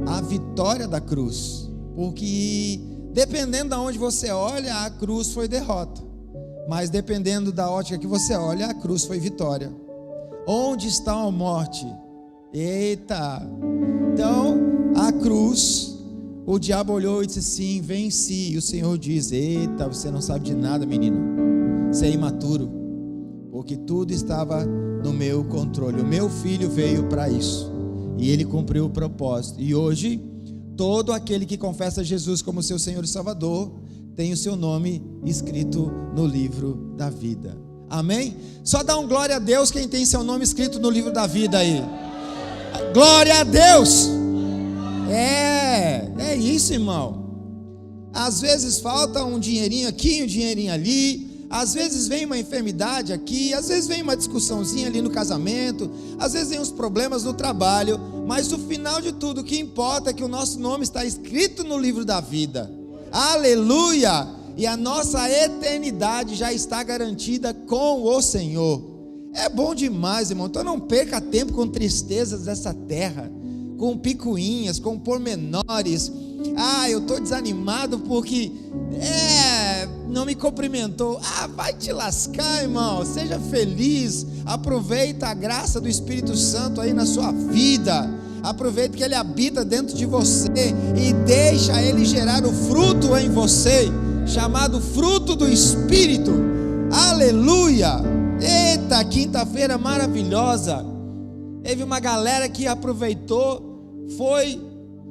a vitória da cruz, porque dependendo de onde você olha, a cruz foi derrota, mas dependendo da ótica que você olha, a cruz foi vitória. Onde está a morte? Eita! Então, a cruz, o diabo olhou e disse assim: venci. E o Senhor diz: eita, você não sabe de nada, menino, você é imaturo, porque tudo estava no meu controle. O meu filho veio para isso, e ele cumpriu o propósito. E hoje, todo aquele que confessa Jesus como seu Senhor e Salvador tem o seu nome escrito no livro da vida. Amém? Só dá um glória a Deus quem tem seu nome escrito no livro da vida aí. Glória a Deus. É isso, irmão. Às vezes falta um dinheirinho aqui, um dinheirinho ali. Às vezes vem uma enfermidade aqui, às vezes vem uma discussãozinha ali no casamento, às vezes vem uns problemas no trabalho, mas no final de tudo, o que importa é que o nosso nome está escrito no livro da vida. Aleluia! E a nossa eternidade já está garantida com o Senhor. É bom demais, irmão. Então não perca tempo com tristezas dessa terra, com picuinhas, com pormenores. Eu estou desanimado porque não me cumprimentou. Vai te lascar, irmão. Seja feliz. Aproveita a graça do Espírito Santo aí na sua vida. Aproveita que ele habita dentro de você e deixa ele gerar o fruto em você, chamado fruto do Espírito. Aleluia! Eita, quinta-feira maravilhosa. Teve uma galera que aproveitou, foi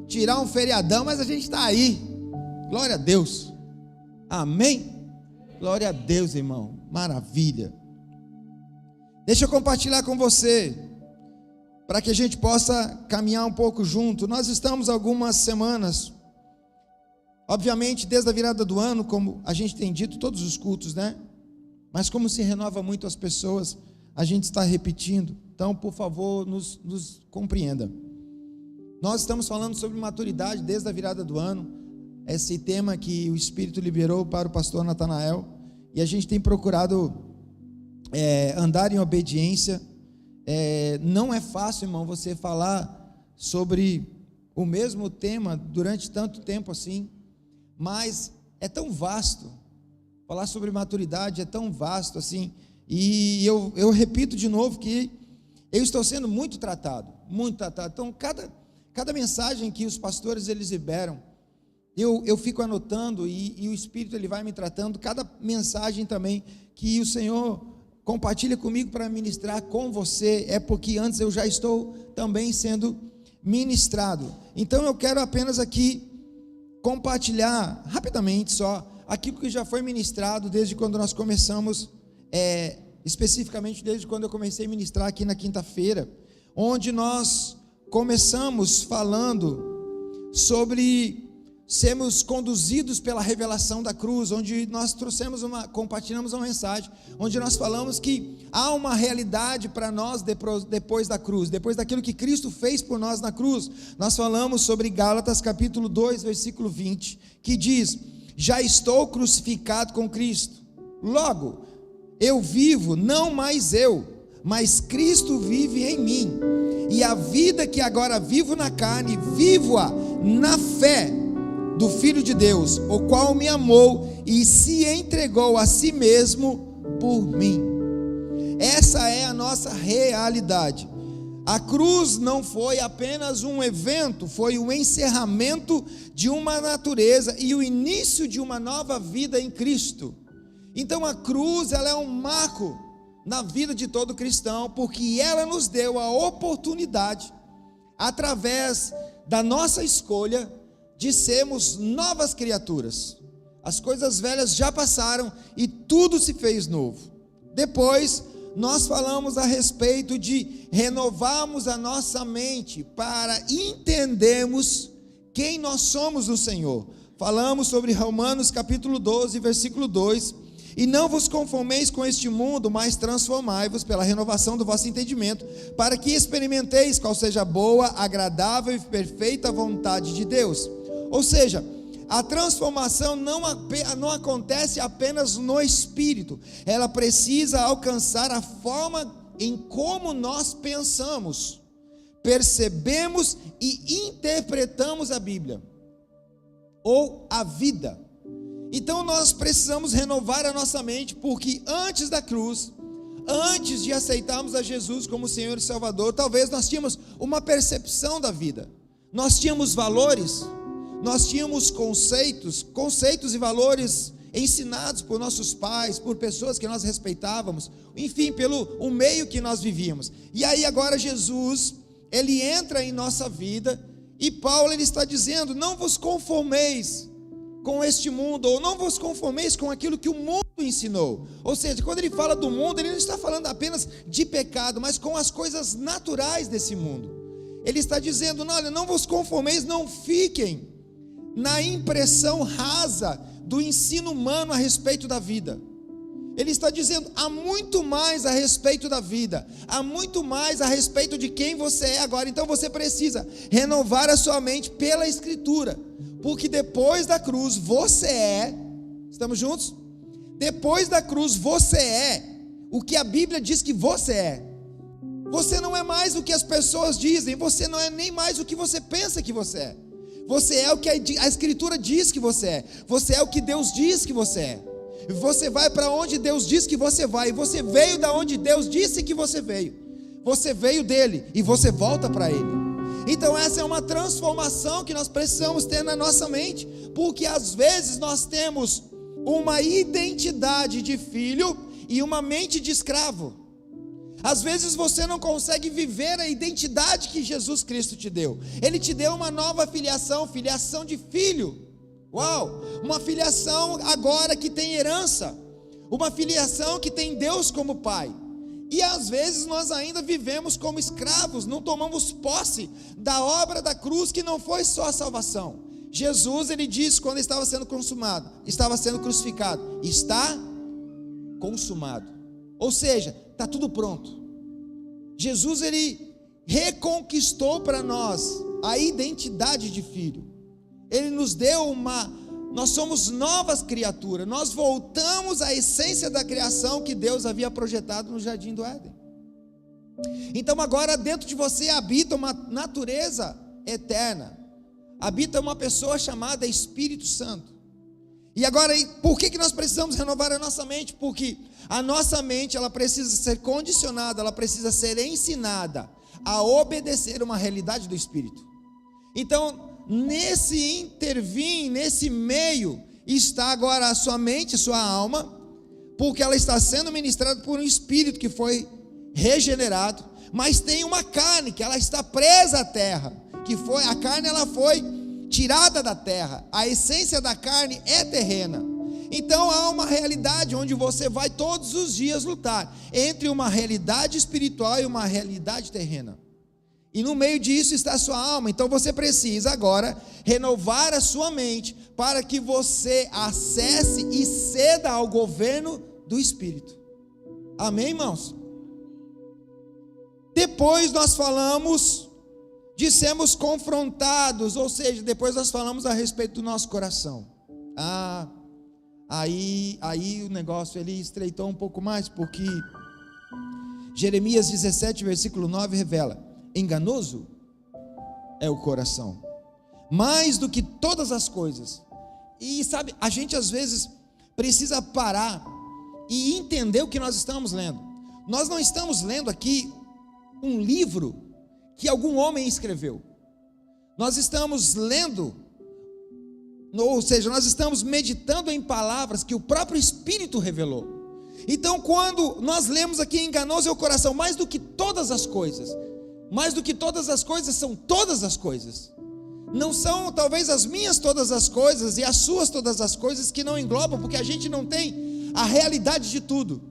tirar um feriadão, mas a gente está aí. Glória a Deus. Amém? Glória a Deus, irmão. Maravilha. Deixa eu compartilhar com você, para que a gente possa caminhar um pouco junto. Nós estamos algumas semanas, obviamente desde a virada do ano, como a gente tem dito, todos os cultos, né? Mas como se renova muito as pessoas, a gente está repetindo. Então, por favor, nos compreenda. Nós estamos falando sobre maturidade desde a virada do ano, esse tema que o Espírito liberou para o pastor Natanael, e a gente tem procurado andar em obediência. Não é fácil, irmão, você falar sobre o mesmo tema durante tanto tempo assim, mas é tão vasto. Falar sobre maturidade é tão vasto assim, e eu repito de novo que eu estou sendo muito tratado. Então cada mensagem que os pastores eles liberam, eu fico anotando, e o Espírito ele vai me tratando. Cada mensagem também que o Senhor compartilha comigo para ministrar com você, é porque antes eu já estou também sendo ministrado. Então eu quero apenas aqui compartilhar rapidamente só aquilo que já foi ministrado desde quando nós começamos, especificamente desde quando eu comecei a ministrar aqui na quinta-feira, onde nós começamos falando sobre sermos conduzidos pela revelação da cruz, onde nós compartilhamos uma mensagem, onde nós falamos que há uma realidade para nós depois da cruz, depois daquilo que Cristo fez por nós na cruz. Nós falamos sobre Gálatas capítulo 2, versículo 20, que diz: já estou crucificado com Cristo, logo eu vivo, não mais eu, mas Cristo vive em mim, e a vida que agora vivo na carne, vivo-a na fé do Filho de Deus, o qual me amou e se entregou a si mesmo por mim. Essa é a nossa realidade. A cruz não foi apenas um evento, foi o encerramento de uma natureza e o início de uma nova vida em Cristo. Então a cruz, ela é um marco na vida de todo cristão, porque ela nos deu a oportunidade, através da nossa escolha, de sermos novas criaturas. As coisas velhas já passaram e tudo se fez novo. Depois nós falamos a respeito de renovarmos a nossa mente para entendermos quem nós somos no Senhor. Falamos sobre Romanos capítulo 12, versículo 2: e não vos conformeis com este mundo, mas transformai-vos pela renovação do vosso entendimento, para que experimenteis qual seja a boa, agradável e perfeita vontade de Deus. Ou seja, a transformação não acontece apenas no espírito, ela precisa alcançar a forma em como nós pensamos. percebemos e interpretamos a Bíblia, ou a vida. Então nós precisamos renovar a nossa mente, porque antes da cruz, antes de aceitarmos a Jesus como Senhor e Salvador, talvez nós tínhamos uma percepção da vida, nós tínhamos valores, nós tínhamos conceitos e valores ensinados por nossos pais, por pessoas que nós respeitávamos, enfim, pelo o meio que nós vivíamos. E aí agora Jesus, ele entra em nossa vida, e Paulo, ele está dizendo: não vos conformeis com este mundo, ou não vos conformeis com aquilo que o mundo ensinou. Ou seja, quando ele fala do mundo, ele não está falando apenas de pecado, mas com as coisas naturais desse mundo. Ele está dizendo: não, olha, não vos conformeis, não fiquem na impressão rasa do ensino humano a respeito da vida. Ele está dizendo: há muito mais a respeito da vida, há muito mais a respeito de quem você é agora. Então você precisa renovar a sua mente pela Escritura, porque depois da cruz você é, estamos juntos? Depois da cruz você é o que a Bíblia diz que você é. Você não é mais o que as pessoas dizem, você não é nem mais o que você pensa que você é. Você é o que a Escritura diz que você é. Você é o que Deus diz que você é. Você vai para onde Deus diz que você vai. E você veio da onde Deus disse que você veio. Você veio dele e você volta para ele. Então essa é uma transformação que nós precisamos ter na nossa mente, porque às vezes nós temos uma identidade de filho e uma mente de escravo. Às vezes você não consegue viver a identidade que Jesus Cristo te deu. Ele te deu uma nova filiação, filiação de filho. Uau! Uma filiação agora que tem herança, uma filiação que tem Deus como Pai. E às vezes nós ainda vivemos como escravos, não tomamos posse da obra da cruz, que não foi só a salvação. Jesus, ele disse quando estava sendo consumado, estava sendo crucificado: está consumado. Ou seja, está tudo pronto. Jesus, ele reconquistou para nós a identidade de filho. Ele nos deu nós somos novas criaturas, nós voltamos à essência da criação que Deus havia projetado no jardim do Éden. Então agora dentro de você habita uma natureza eterna, habita uma pessoa chamada Espírito Santo. E agora, por que nós precisamos renovar a nossa mente? Porque a nossa mente, ela precisa ser condicionada, ela precisa ser ensinada a obedecer uma realidade do Espírito. Então, nesse meio, está agora a sua mente, sua alma, porque ela está sendo ministrada por um Espírito que foi regenerado, mas tem uma carne que ela está presa à terra, a carne, ela foi tirada da terra, a essência da carne é terrena. Então há uma realidade onde você vai todos os dias lutar entre uma realidade espiritual e uma realidade terrena, e no meio disso está a sua alma. Então você precisa agora renovar a sua mente, para que você acesse e ceda ao governo do Espírito. Amém, irmãos? Depois nós dissemos confrontados, ou seja, depois nós falamos a respeito do nosso coração. Aí o negócio ele estreitou um pouco mais, porque Jeremias 17, versículo 9 revela: enganoso é o coração, mais do que todas as coisas. E sabe, a gente às vezes precisa parar e entender o que nós estamos lendo. Nós não estamos lendo aqui um livro que algum homem escreveu. Nós estamos lendo, ou seja, nós estamos meditando em palavras que o próprio Espírito revelou. Então quando nós lemos aqui enganoso é o coração, mais do que todas as coisas, mais do que todas as coisas são todas as coisas. Não são talvez as minhas todas as coisas e as suas todas as coisas, que não englobam, porque a gente não tem a realidade de tudo.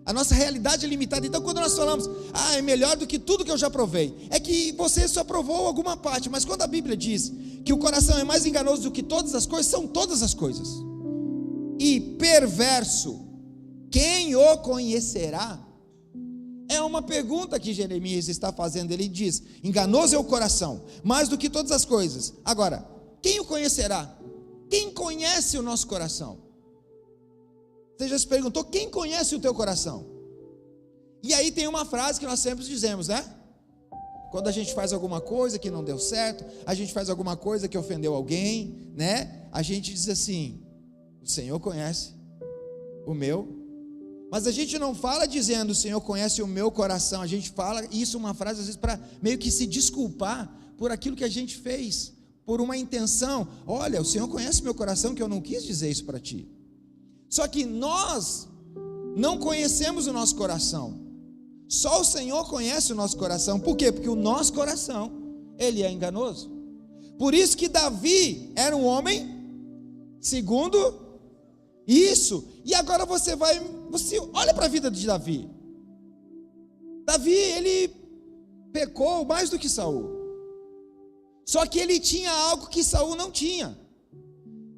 A nossa realidade é limitada. Então quando nós falamos, é melhor do que tudo que eu já provei, é que você só provou alguma parte. Mas quando a Bíblia diz que o coração é mais enganoso do que todas as coisas, são todas as coisas. E perverso, quem o conhecerá? É uma pergunta que Jeremias está fazendo. Ele diz: enganoso é o coração, mais do que todas as coisas. Agora, quem o conhecerá? Quem conhece o nosso coração? Você já se perguntou, quem conhece o teu coração? E aí tem uma frase que nós sempre dizemos, né? Quando a gente faz alguma coisa que não deu certo, a gente faz alguma coisa que ofendeu alguém, né? A gente diz assim: o Senhor conhece o meu. Mas a gente não fala dizendo: o Senhor conhece o meu coração. A gente fala isso, uma frase às vezes para meio que se desculpar por aquilo que a gente fez, por uma intenção. Olha, o Senhor conhece meu coração, que eu não quis dizer isso para ti. Só que nós não conhecemos o nosso coração. Só o Senhor conhece o nosso coração. Por quê? Porque o nosso coração, ele é enganoso. Por isso que Davi era um homem segundo isso. E agora você olha para a vida de Davi. Davi, ele pecou mais do que Saul. Só que ele tinha algo que Saul não tinha.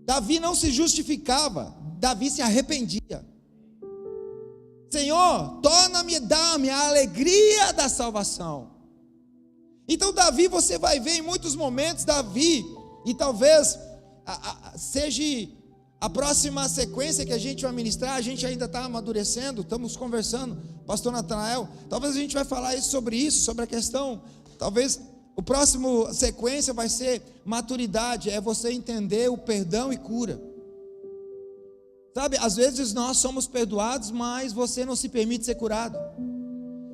Davi não se justificava, Davi se arrependia. Senhor, dá-me a alegria da salvação. Então Davi, você vai ver em muitos momentos Davi, e talvez seja a próxima sequência que a gente vai ministrar. A gente ainda está amadurecendo, estamos conversando, pastor Natanael, talvez a gente vai falar sobre a questão, talvez o próximo sequência vai ser maturidade, é você entender o perdão e cura. Sabe, às vezes nós somos perdoados, mas você não se permite ser curado.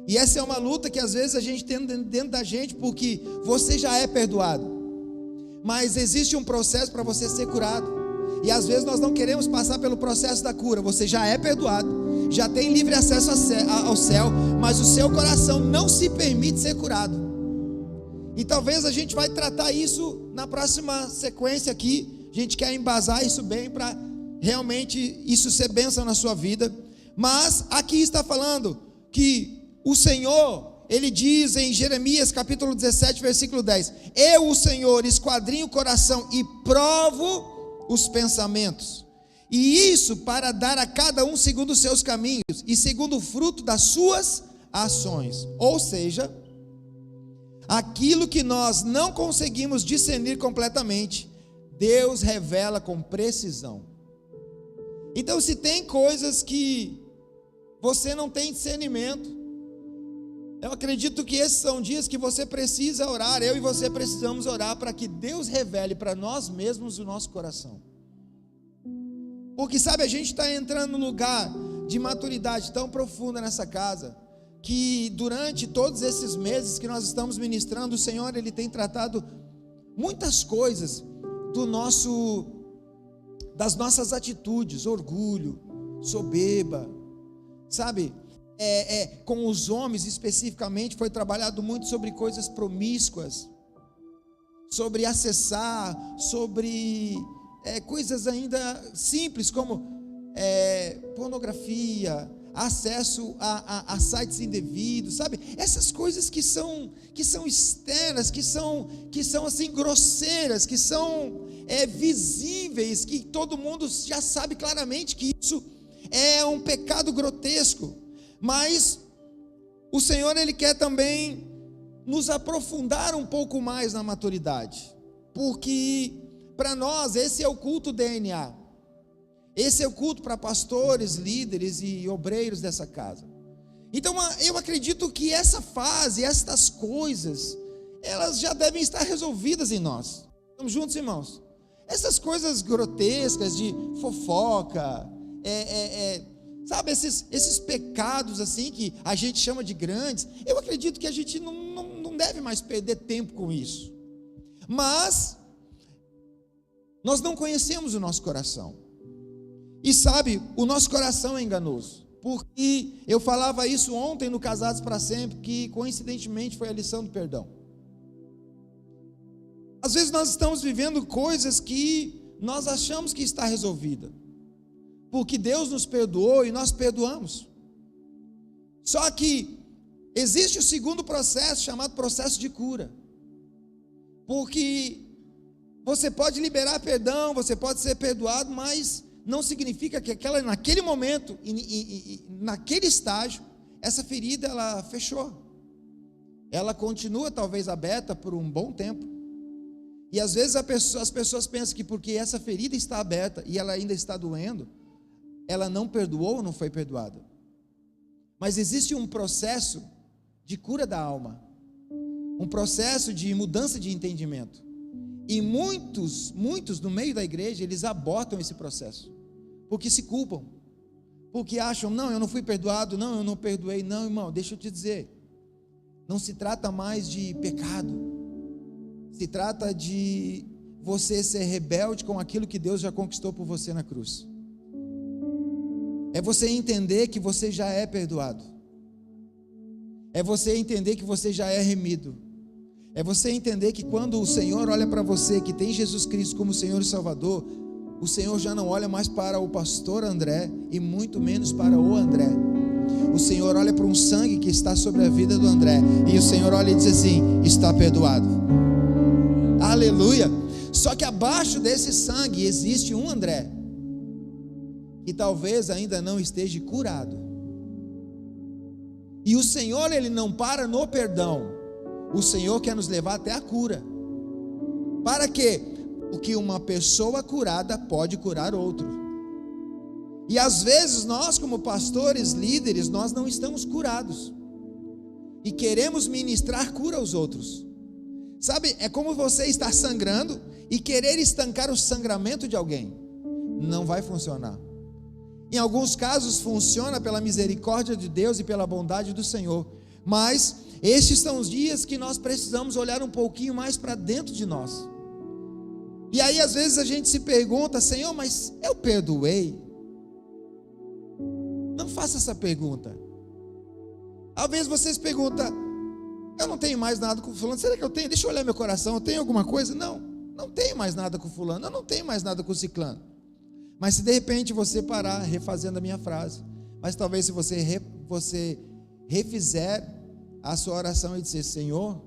E essa é uma luta que às vezes a gente tem dentro da gente, porque você já é perdoado, mas existe um processo para você ser curado. E às vezes nós não queremos passar pelo processo da cura. Você já é perdoado, já tem livre acesso ao céu, mas o seu coração não se permite ser curado. E talvez a gente vai tratar isso na próxima sequência aqui. A gente quer embasar isso bem para realmente isso ser bênção na sua vida. Mas aqui está falando que o Senhor, ele diz em Jeremias capítulo 17 versículo 10: eu, o Senhor, esquadrinho o coração e provo os pensamentos, e isso para dar a cada um segundo os seus caminhos e segundo o fruto das suas ações. Ou seja, aquilo que nós não conseguimos discernir completamente, Deus revela com precisão. Então, se tem coisas que você não tem discernimento, eu acredito que esses são dias que você precisa orar, eu e você precisamos orar para que Deus revele para nós mesmos o nosso coração. Porque sabe, a gente está entrando num lugar de maturidade tão profunda nessa casa, que durante todos esses meses que nós estamos ministrando, o Senhor, ele tem tratado muitas coisas das nossas atitudes, orgulho, soberba, sabe? Com os homens especificamente foi trabalhado muito sobre coisas promíscuas, sobre acessar, sobre coisas ainda simples como pornografia, acesso a sites indevidos, sabe? Essas coisas que são externas, que são assim grosseiras, que são visíveis, que todo mundo já sabe claramente que isso é um pecado grotesco. Mas o Senhor, ele quer também nos aprofundar um pouco mais na maturidade, porque para nós esse é o culto DNA, esse é o culto para pastores, líderes e obreiros dessa casa. Então eu acredito que essa fase, estas coisas, elas já devem estar resolvidas em nós. Estamos juntos, irmãos? Essas coisas grotescas de fofoca, sabe, esses pecados assim que a gente chama de grandes, eu acredito que a gente não deve mais perder tempo com isso. Mas nós não conhecemos o nosso coração. E sabe, o nosso coração é enganoso. Porque eu falava isso ontem no Casados para Sempre, que coincidentemente foi a lição do perdão. Às vezes nós estamos vivendo coisas que nós achamos que está resolvida, porque Deus nos perdoou e nós perdoamos. Só que existe o segundo processo, chamado processo de cura. Porque você pode liberar perdão, você pode ser perdoado, mas não significa que naquele momento, naquele estágio, essa ferida ela fechou. Ela continua talvez aberta por um bom tempo. E às vezes as pessoas pensam que porque essa ferida está aberta e ela ainda está doendo, ela não perdoou ou não foi perdoada. Mas existe um processo de cura da alma, um processo de mudança de entendimento. E muitos no meio da igreja, eles abortam esse processo, porque se culpam, porque acham, não, eu não fui perdoado, não, eu não perdoei. Não, irmão, deixa eu te dizer, não se trata mais de pecado, se trata de você ser rebelde com aquilo que Deus já conquistou por você na cruz. É você entender que você já é perdoado, é você entender que você já é remido, é você entender que quando o Senhor olha para você, que tem Jesus Cristo como Senhor e Salvador, o Senhor já não olha mais para o pastor André, e muito menos para o André. O Senhor olha para um sangue que está sobre a vida do André, e o Senhor olha e diz assim: está perdoado. Aleluia. Só que abaixo desse sangue existe um André, que talvez ainda não esteja curado. E o Senhor, Ele não para no perdão, o Senhor quer nos levar até a cura. Para quê? Porque uma pessoa curada pode curar outro. E às vezes nós, como pastores, líderes, nós não estamos curados, e queremos ministrar cura aos outros. Sabe, é como você estar sangrando e querer estancar o sangramento de alguém. Não vai funcionar. Em alguns casos funciona pela misericórdia de Deus e pela bondade do Senhor, mas estes são os dias que nós precisamos olhar um pouquinho mais para dentro de nós. E aí às vezes a gente se pergunta: Senhor, mas eu perdoei? Não faça essa pergunta. Às vezes você se pergunta: eu não tenho mais nada com fulano, será que eu tenho? Deixa eu olhar meu coração, eu tenho alguma coisa? Não tenho mais nada com fulano, eu não tenho mais nada com ciclano. Mas se de repente você parar, refazendo a minha frase, mas talvez se você refizer a sua oração e dizer: Senhor,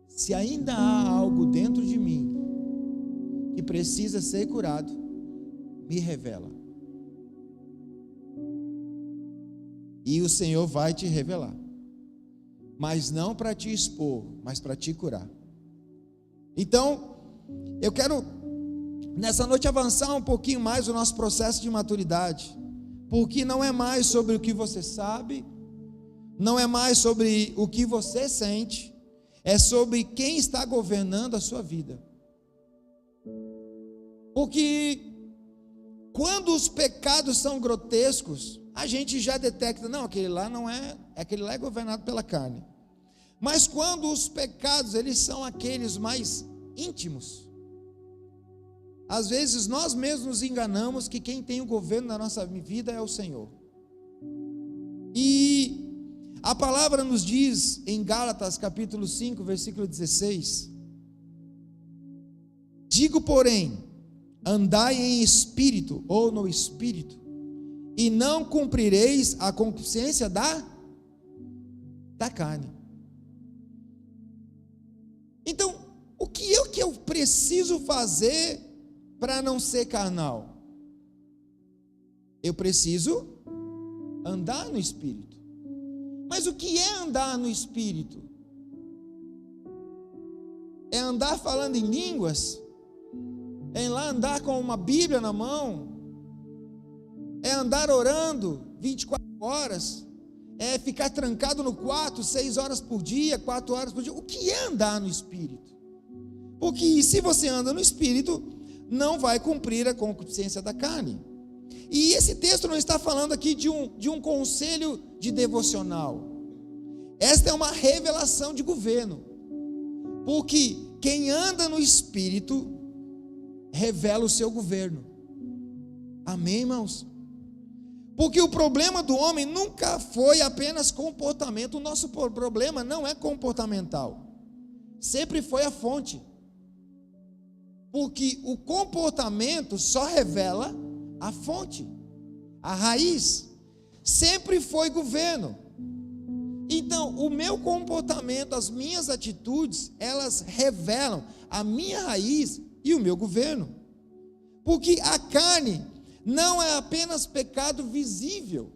se ainda há algo dentro de mim que precisa ser curado, me revela. E o Senhor vai te revelar, mas não para te expor, mas para te curar. Então, eu quero nessa noite avançar um pouquinho mais o nosso processo de maturidade, porque não é mais sobre o que você sabe, não é mais sobre o que você sente, é sobre quem está governando a sua vida. Porque quando os pecados são grotescos, a gente já detecta: não, aquele lá não é, aquele lá é governado pela carne. Mas quando os pecados, eles são aqueles mais íntimos, às vezes nós mesmos nos enganamos que quem tem o governo na nossa vida é o Senhor. E a palavra nos diz em Gálatas capítulo 5, versículo 16: digo, porém, andai em espírito, ou no espírito, e não cumprireis a concupiscência da carne. Então, o que eu preciso fazer para não ser carnal? Eu preciso andar no Espírito. Mas o que é andar no Espírito? É andar falando em línguas? É lá andar com uma Bíblia na mão? É andar orando 24 horas? É ficar trancado no quarto 6 horas por dia, 4 horas por dia? O que é andar no Espírito? Porque se você anda no Espírito, não vai cumprir a concupiscência da carne. E esse texto não está falando aqui de um conselho de devocional. Esta é uma revelação de governo. Porque quem anda no Espírito revela o seu governo. Amém, irmãos? Porque o problema do homem nunca foi apenas comportamento. O nosso problema não é comportamental, sempre foi a fonte. Porque o comportamento só revela a fonte, a raiz. Sempre foi governo. Então, o meu comportamento, as minhas atitudes, elas revelam a minha raiz e o meu governo. Porque a carne não é apenas pecado visível.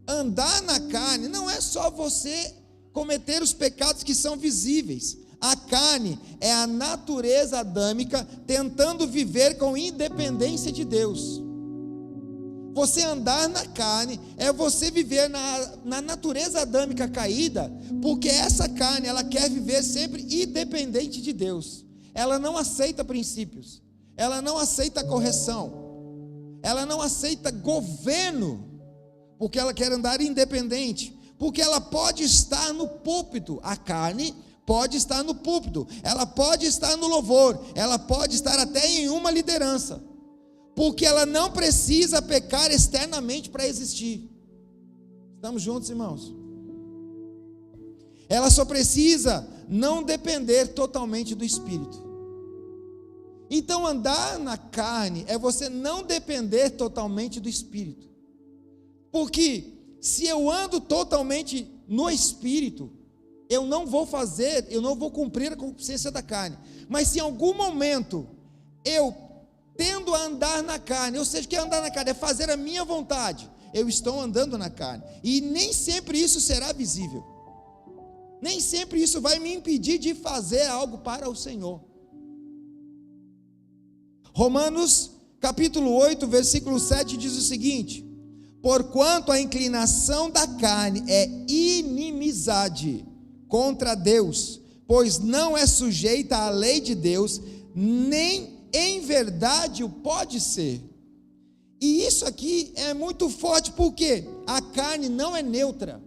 Andar na carne não é só você cometer os pecados que são visíveis. A carne é a natureza adâmica tentando viver com independência de Deus. Você andar na carne é você viver na natureza adâmica caída, porque essa carne, ela quer viver sempre independente de Deus. Ela não aceita princípios, ela não aceita correção, ela não aceita governo, porque ela quer andar independente, porque ela pode estar no púlpito, a carne pode estar no púlpito, ela pode estar no louvor, ela pode estar até em uma liderança, porque ela não precisa pecar externamente para existir. Estamos juntos, irmãos? Ela só precisa não depender totalmente do Espírito. Então andar na carne é você não depender totalmente do Espírito, porque se eu ando totalmente no Espírito, eu não vou cumprir a consciência da carne. Mas se em algum momento eu tendo a andar na carne, ou seja, que andar na carne é fazer a minha vontade, eu estou andando na carne, e nem sempre isso será visível, nem sempre isso vai me impedir de fazer algo para o Senhor. Romanos capítulo 8, versículo 7 diz o seguinte: porquanto a inclinação da carne é inimizade contra Deus, pois não é sujeita à lei de Deus, nem em verdade o pode ser. E isso aqui é muito forte, porque a carne não é neutra,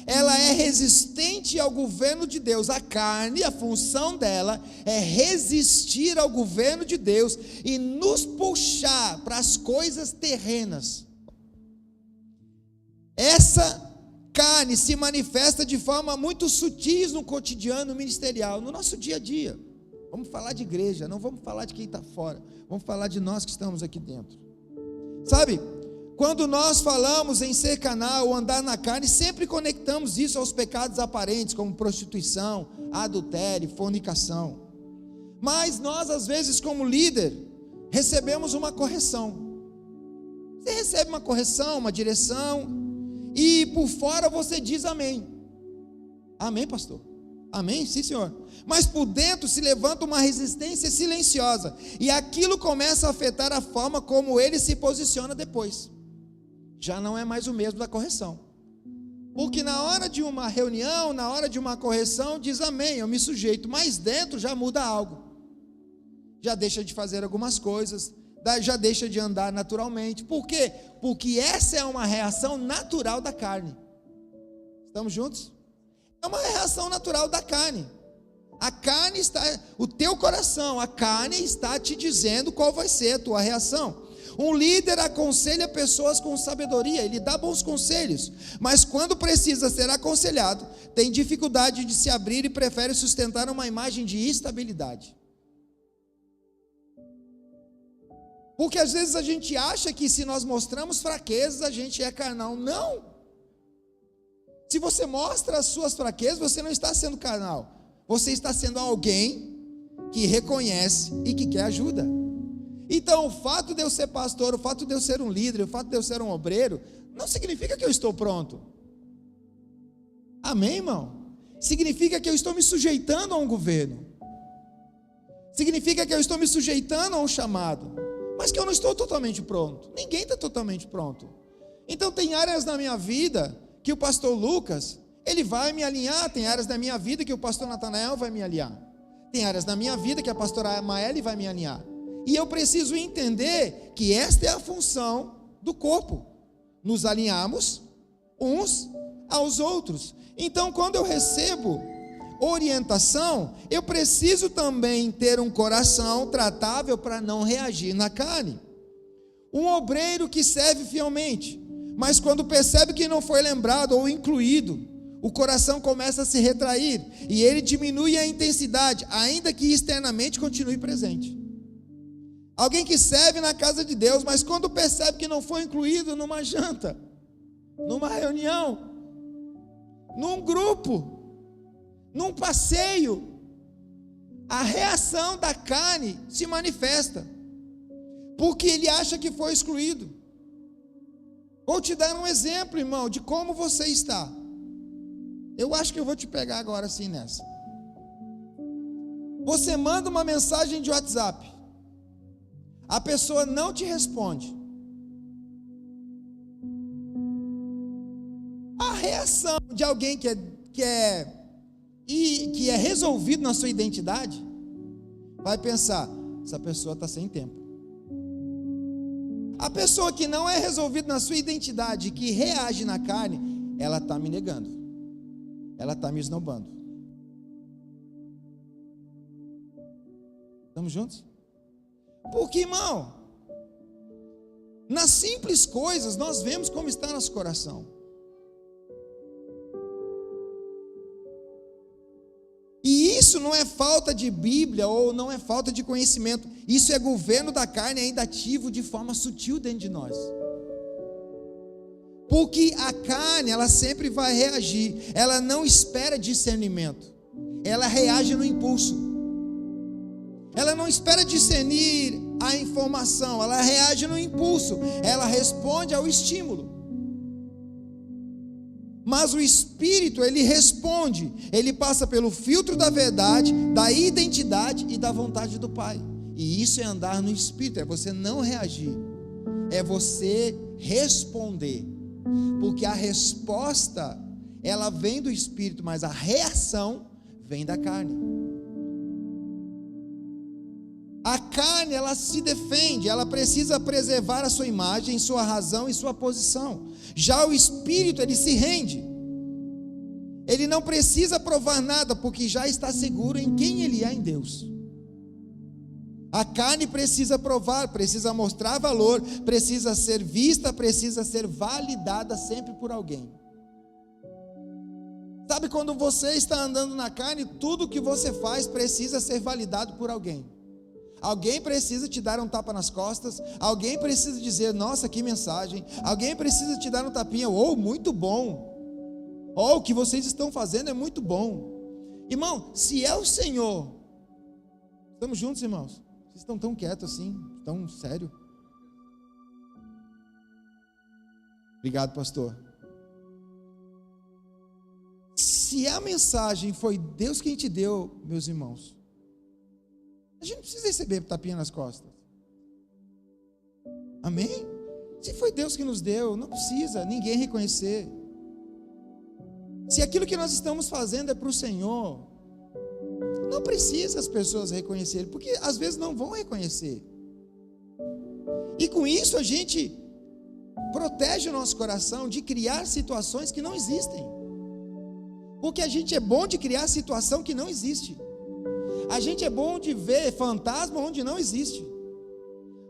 ela é resistente ao governo de Deus. A carne, a função dela é resistir ao governo de Deus e nos puxar para as coisas terrenas. Essa carne se manifesta de forma muito sutis no cotidiano ministerial, no nosso dia a dia. Vamos falar de igreja, não vamos falar de quem está fora, vamos falar de nós que estamos aqui dentro. Sabe, quando nós falamos em ser carnal ou andar na carne, sempre conectamos isso aos pecados aparentes, como prostituição, adultério, fornicação. Mas nós, às vezes, como líder, recebemos uma correção. Você recebe uma correção, uma direção, e por fora você diz amém. Amém, pastor? Amém? Sim, senhor. Mas por dentro se levanta uma resistência silenciosa, e aquilo começa a afetar a forma como ele se posiciona depois. Já não é mais o mesmo da correção, porque na hora de uma reunião, na hora de uma correção, diz amém, eu me sujeito, mas dentro já muda algo, já deixa de fazer algumas coisas, já deixa de andar naturalmente. Por quê? Porque essa é uma reação natural da carne. Estamos juntos? É uma reação natural da carne. A carne está, o teu coração, a carne está te dizendo qual vai ser a tua reação. Um líder aconselha pessoas com sabedoria, ele dá bons conselhos, mas quando precisa ser aconselhado, tem dificuldade de se abrir e prefere sustentar uma imagem de estabilidade. Porque às vezes a gente acha que se nós mostramos fraquezas, a gente é carnal. Não! Se você mostra as suas fraquezas, você não está sendo carnal, você está sendo alguém que reconhece e que quer ajuda. Então o fato de eu ser pastor, o fato de eu ser um líder, o fato de eu ser um obreiro, não significa que eu estou pronto. Amém, irmão? Significa que eu estou me sujeitando a um governo, significa que eu estou me sujeitando a um chamado, mas que eu não estou totalmente pronto. Ninguém está totalmente pronto. Então tem áreas na minha vida que o pastor Lucas, ele vai me alinhar, tem áreas da minha vida que o pastor Natanael vai me alinhar, tem áreas da minha vida que a pastora Maeli vai me alinhar, e eu preciso entender que esta é a função do corpo, nos alinharmos uns aos outros. Então quando eu recebo orientação, eu preciso também ter um coração tratável para não reagir na carne. Um obreiro que serve fielmente, mas quando percebe que não foi lembrado ou incluído, o coração começa a se retrair, e ele diminui a intensidade, ainda que externamente continue presente. Alguém que serve na casa de Deus, mas quando percebe que não foi incluído numa janta, numa reunião, num grupo, num passeio, a reação da carne se manifesta, porque ele acha que foi excluído. Vou te dar um exemplo, irmão, de como você está. Eu acho que eu vou te pegar agora assim nessa. Você manda uma mensagem de WhatsApp, a pessoa não te responde, a reação de alguém que é resolvido na sua identidade, vai pensar: essa pessoa está sem tempo. A pessoa que não é resolvida na sua identidade, que reage na carne, ela está me negando, ela está me esnobando. Estamos juntos? Porque, irmão, nas simples coisas nós vemos como está nosso coração. E isso não é falta de Bíblia ou não é falta de conhecimento. Isso é governo da carne ainda ativo de forma sutil dentro de nós. Porque a carne, ela sempre vai reagir. Ela não espera discernimento. Ela reage no impulso. Ela não espera discernir a informação. Ela reage no impulso. Ela responde ao estímulo. Mas o Espírito, ele responde, ele passa pelo filtro da verdade, da identidade e da vontade do Pai. E isso é andar no Espírito, é você não reagir, é você responder. Porque a resposta, ela vem do Espírito, mas a reação vem da carne. A carne, ela se defende, ela precisa preservar a sua imagem, sua razão e sua posição. Já o Espírito, ele se rende. Ele não precisa provar nada, porque já está seguro em quem ele é em Deus. A carne precisa provar, precisa mostrar valor, precisa ser vista, precisa ser validada sempre por alguém. Sabe, quando você está andando na carne, tudo que você faz precisa ser validado por alguém. Alguém precisa te dar um tapa nas costas, alguém precisa dizer: nossa, que mensagem. Alguém precisa te dar um tapinha: oh, muito bom. Oh, o que vocês estão fazendo é muito bom. Irmão, se é o Senhor, estamos juntos, irmãos? Vocês estão tão quietos assim, tão sério. Obrigado, pastor. Se a mensagem foi Deus quem te deu, meus irmãos, a gente não precisa receber tapinha nas costas. Amém? Se foi Deus que nos deu, não precisa ninguém reconhecer. Se aquilo que nós estamos fazendo é para o Senhor, não precisa as pessoas reconhecerem, porque às vezes não vão reconhecer. E com isso a gente protege o nosso coração de criar situações que não existem. Porque a gente é bom de criar situação que não existe. A gente é bom de ver fantasma onde não existe.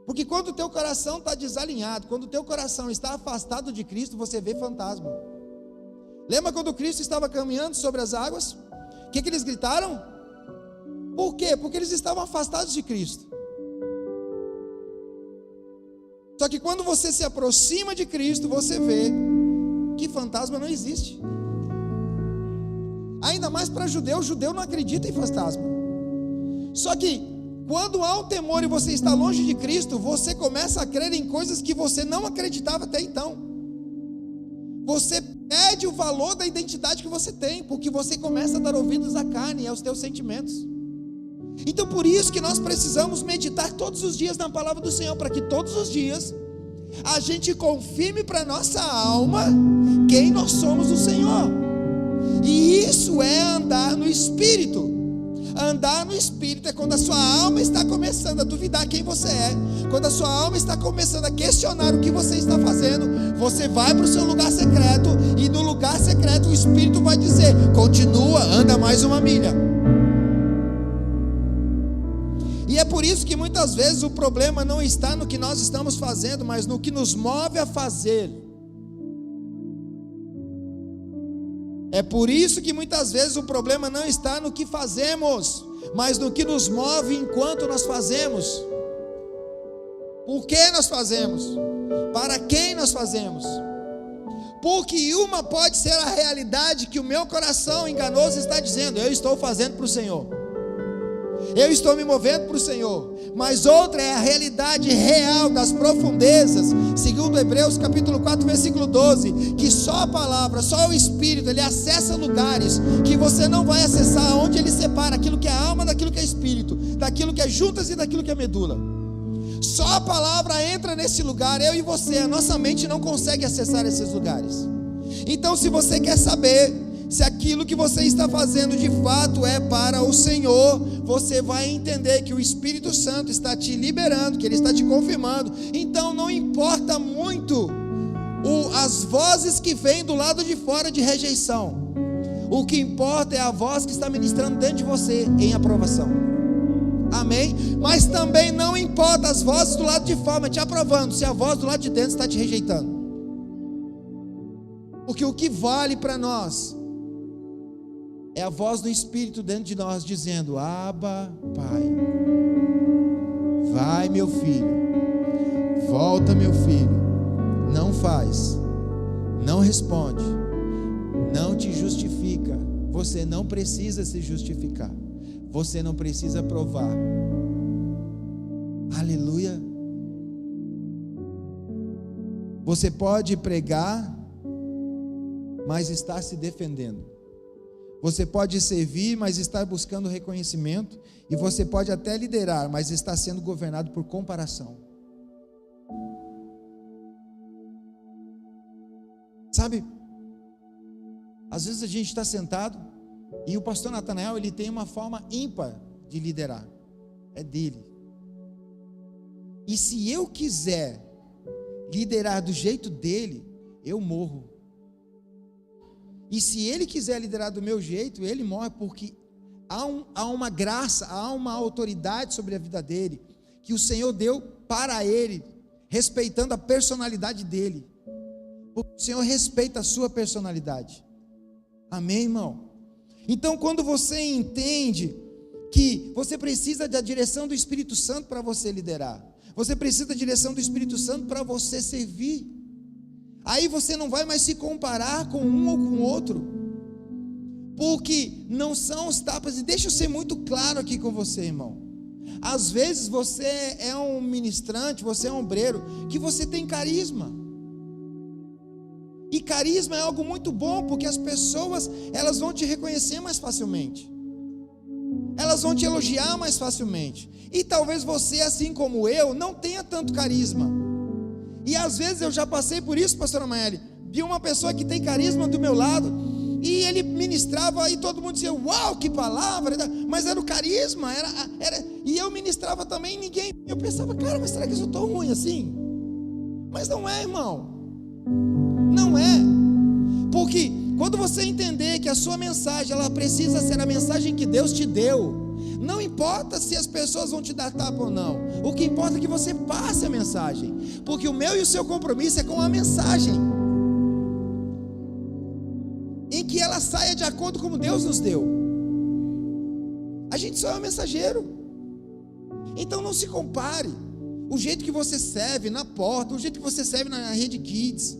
Porque quando o teu coração está desalinhado, quando o teu coração está afastado de Cristo, você vê fantasma. Lembra quando Cristo estava caminhando sobre as águas? O que eles gritaram? Por quê? Porque eles estavam afastados de Cristo. Só que quando você se aproxima de Cristo, você vê que fantasma não existe. Ainda mais para judeu, o judeu não acredita em fantasma. Só que quando há um temor e você está longe de Cristo, você começa a crer em coisas que você não acreditava até então. Você perde o valor da identidade que você tem, porque você começa a dar ouvidos à carne e aos teus sentimentos. Então por isso que nós precisamos meditar todos os dias na palavra do Senhor, para que todos os dias a gente confirme para nossa alma quem nós somos no Senhor. E isso é andar no Espírito. Andar no Espírito é quando a sua alma está começando a duvidar quem você é. Quando a sua alma está começando a questionar o que você está fazendo, você vai para o seu lugar secreto, e no lugar secreto o Espírito vai dizer: continua, anda mais uma milha. E é por isso que muitas vezes o problema não está no que nós estamos fazendo, mas no que nos move a fazer. É por isso que muitas vezes o problema não está no que fazemos, mas no que nos move enquanto nós fazemos. Por que nós fazemos? Para quem nós fazemos? Porque uma pode ser a realidade que o meu coração enganoso está dizendo: eu estou fazendo para o Senhor, eu estou me movendo para o Senhor. Mas outra é a realidade real das profundezas, segundo Hebreus capítulo 4 versículo 12, que só a palavra, só o Espírito, ele acessa lugares que você não vai acessar, onde ele separa aquilo que é alma daquilo que é espírito, daquilo que é juntas e daquilo que é medula. Só a palavra entra nesse lugar, eu e você, a nossa mente não consegue acessar esses lugares. Então, se você quer saber se aquilo que você está fazendo de fato é para o Senhor, você vai entender que o Espírito Santo está te liberando, que Ele está te confirmando. Então não importa muito as vozes que vêm do lado de fora de rejeição. O que importa é a voz que está ministrando dentro de você em aprovação. Amém? Mas também não importa as vozes do lado de fora te aprovando, se a voz do lado de dentro está te rejeitando. Porque o que vale para nós é a voz do Espírito dentro de nós dizendo: Abba, Pai, vai meu filho, volta meu filho, não faz, não responde, não te justifica. Você não precisa se justificar, você não precisa provar. Aleluia. Você pode pregar, mas está se defendendo. Você pode servir, mas está buscando reconhecimento. E você pode até liderar, mas está sendo governado por comparação. Sabe, às vezes a gente está sentado e o pastor Natanael, ele tem uma forma ímpar de liderar. É dele. E se eu quiser liderar do jeito dele, eu morro. E se ele quiser liderar do meu jeito, ele morre, porque há uma graça, há uma autoridade sobre a vida dele, que o Senhor deu para ele, respeitando a personalidade dele. O Senhor respeita a sua personalidade. Amém, irmão? Então, quando você entende que você precisa da direção do Espírito Santo para você liderar, você precisa da direção do Espírito Santo para você servir, aí você não vai mais se comparar com um ou com o outro, porque não são os tapas. E deixa eu ser muito claro aqui com você, irmão. Às vezes você é um ministrante, você é um obreiro, que você tem carisma. E carisma é algo muito bom, porque as pessoas, elas vão te reconhecer mais facilmente, elas vão te elogiar mais facilmente. E talvez você, assim como eu, não tenha tanto carisma. E às vezes eu já passei por isso, pastora Maeli. Vi uma pessoa que tem carisma do meu lado, e ele ministrava, e todo mundo dizia: uau, que palavra! Mas era o carisma, e eu ministrava também, e ninguém. Eu pensava: cara, mas será que eu estou ruim assim? Mas não é, irmão. Não é. Porque quando você entender que a sua mensagem, ela precisa ser a mensagem que Deus te deu, não importa se as pessoas vão te dar tapa ou não, o que importa é que você passe a mensagem, porque o meu e o seu compromisso é com a mensagem, em que ela saia de acordo com Deus nos deu. A gente só é um mensageiro. Então não se compare. O jeito que você serve na porta, o jeito que você serve na Rede Kids,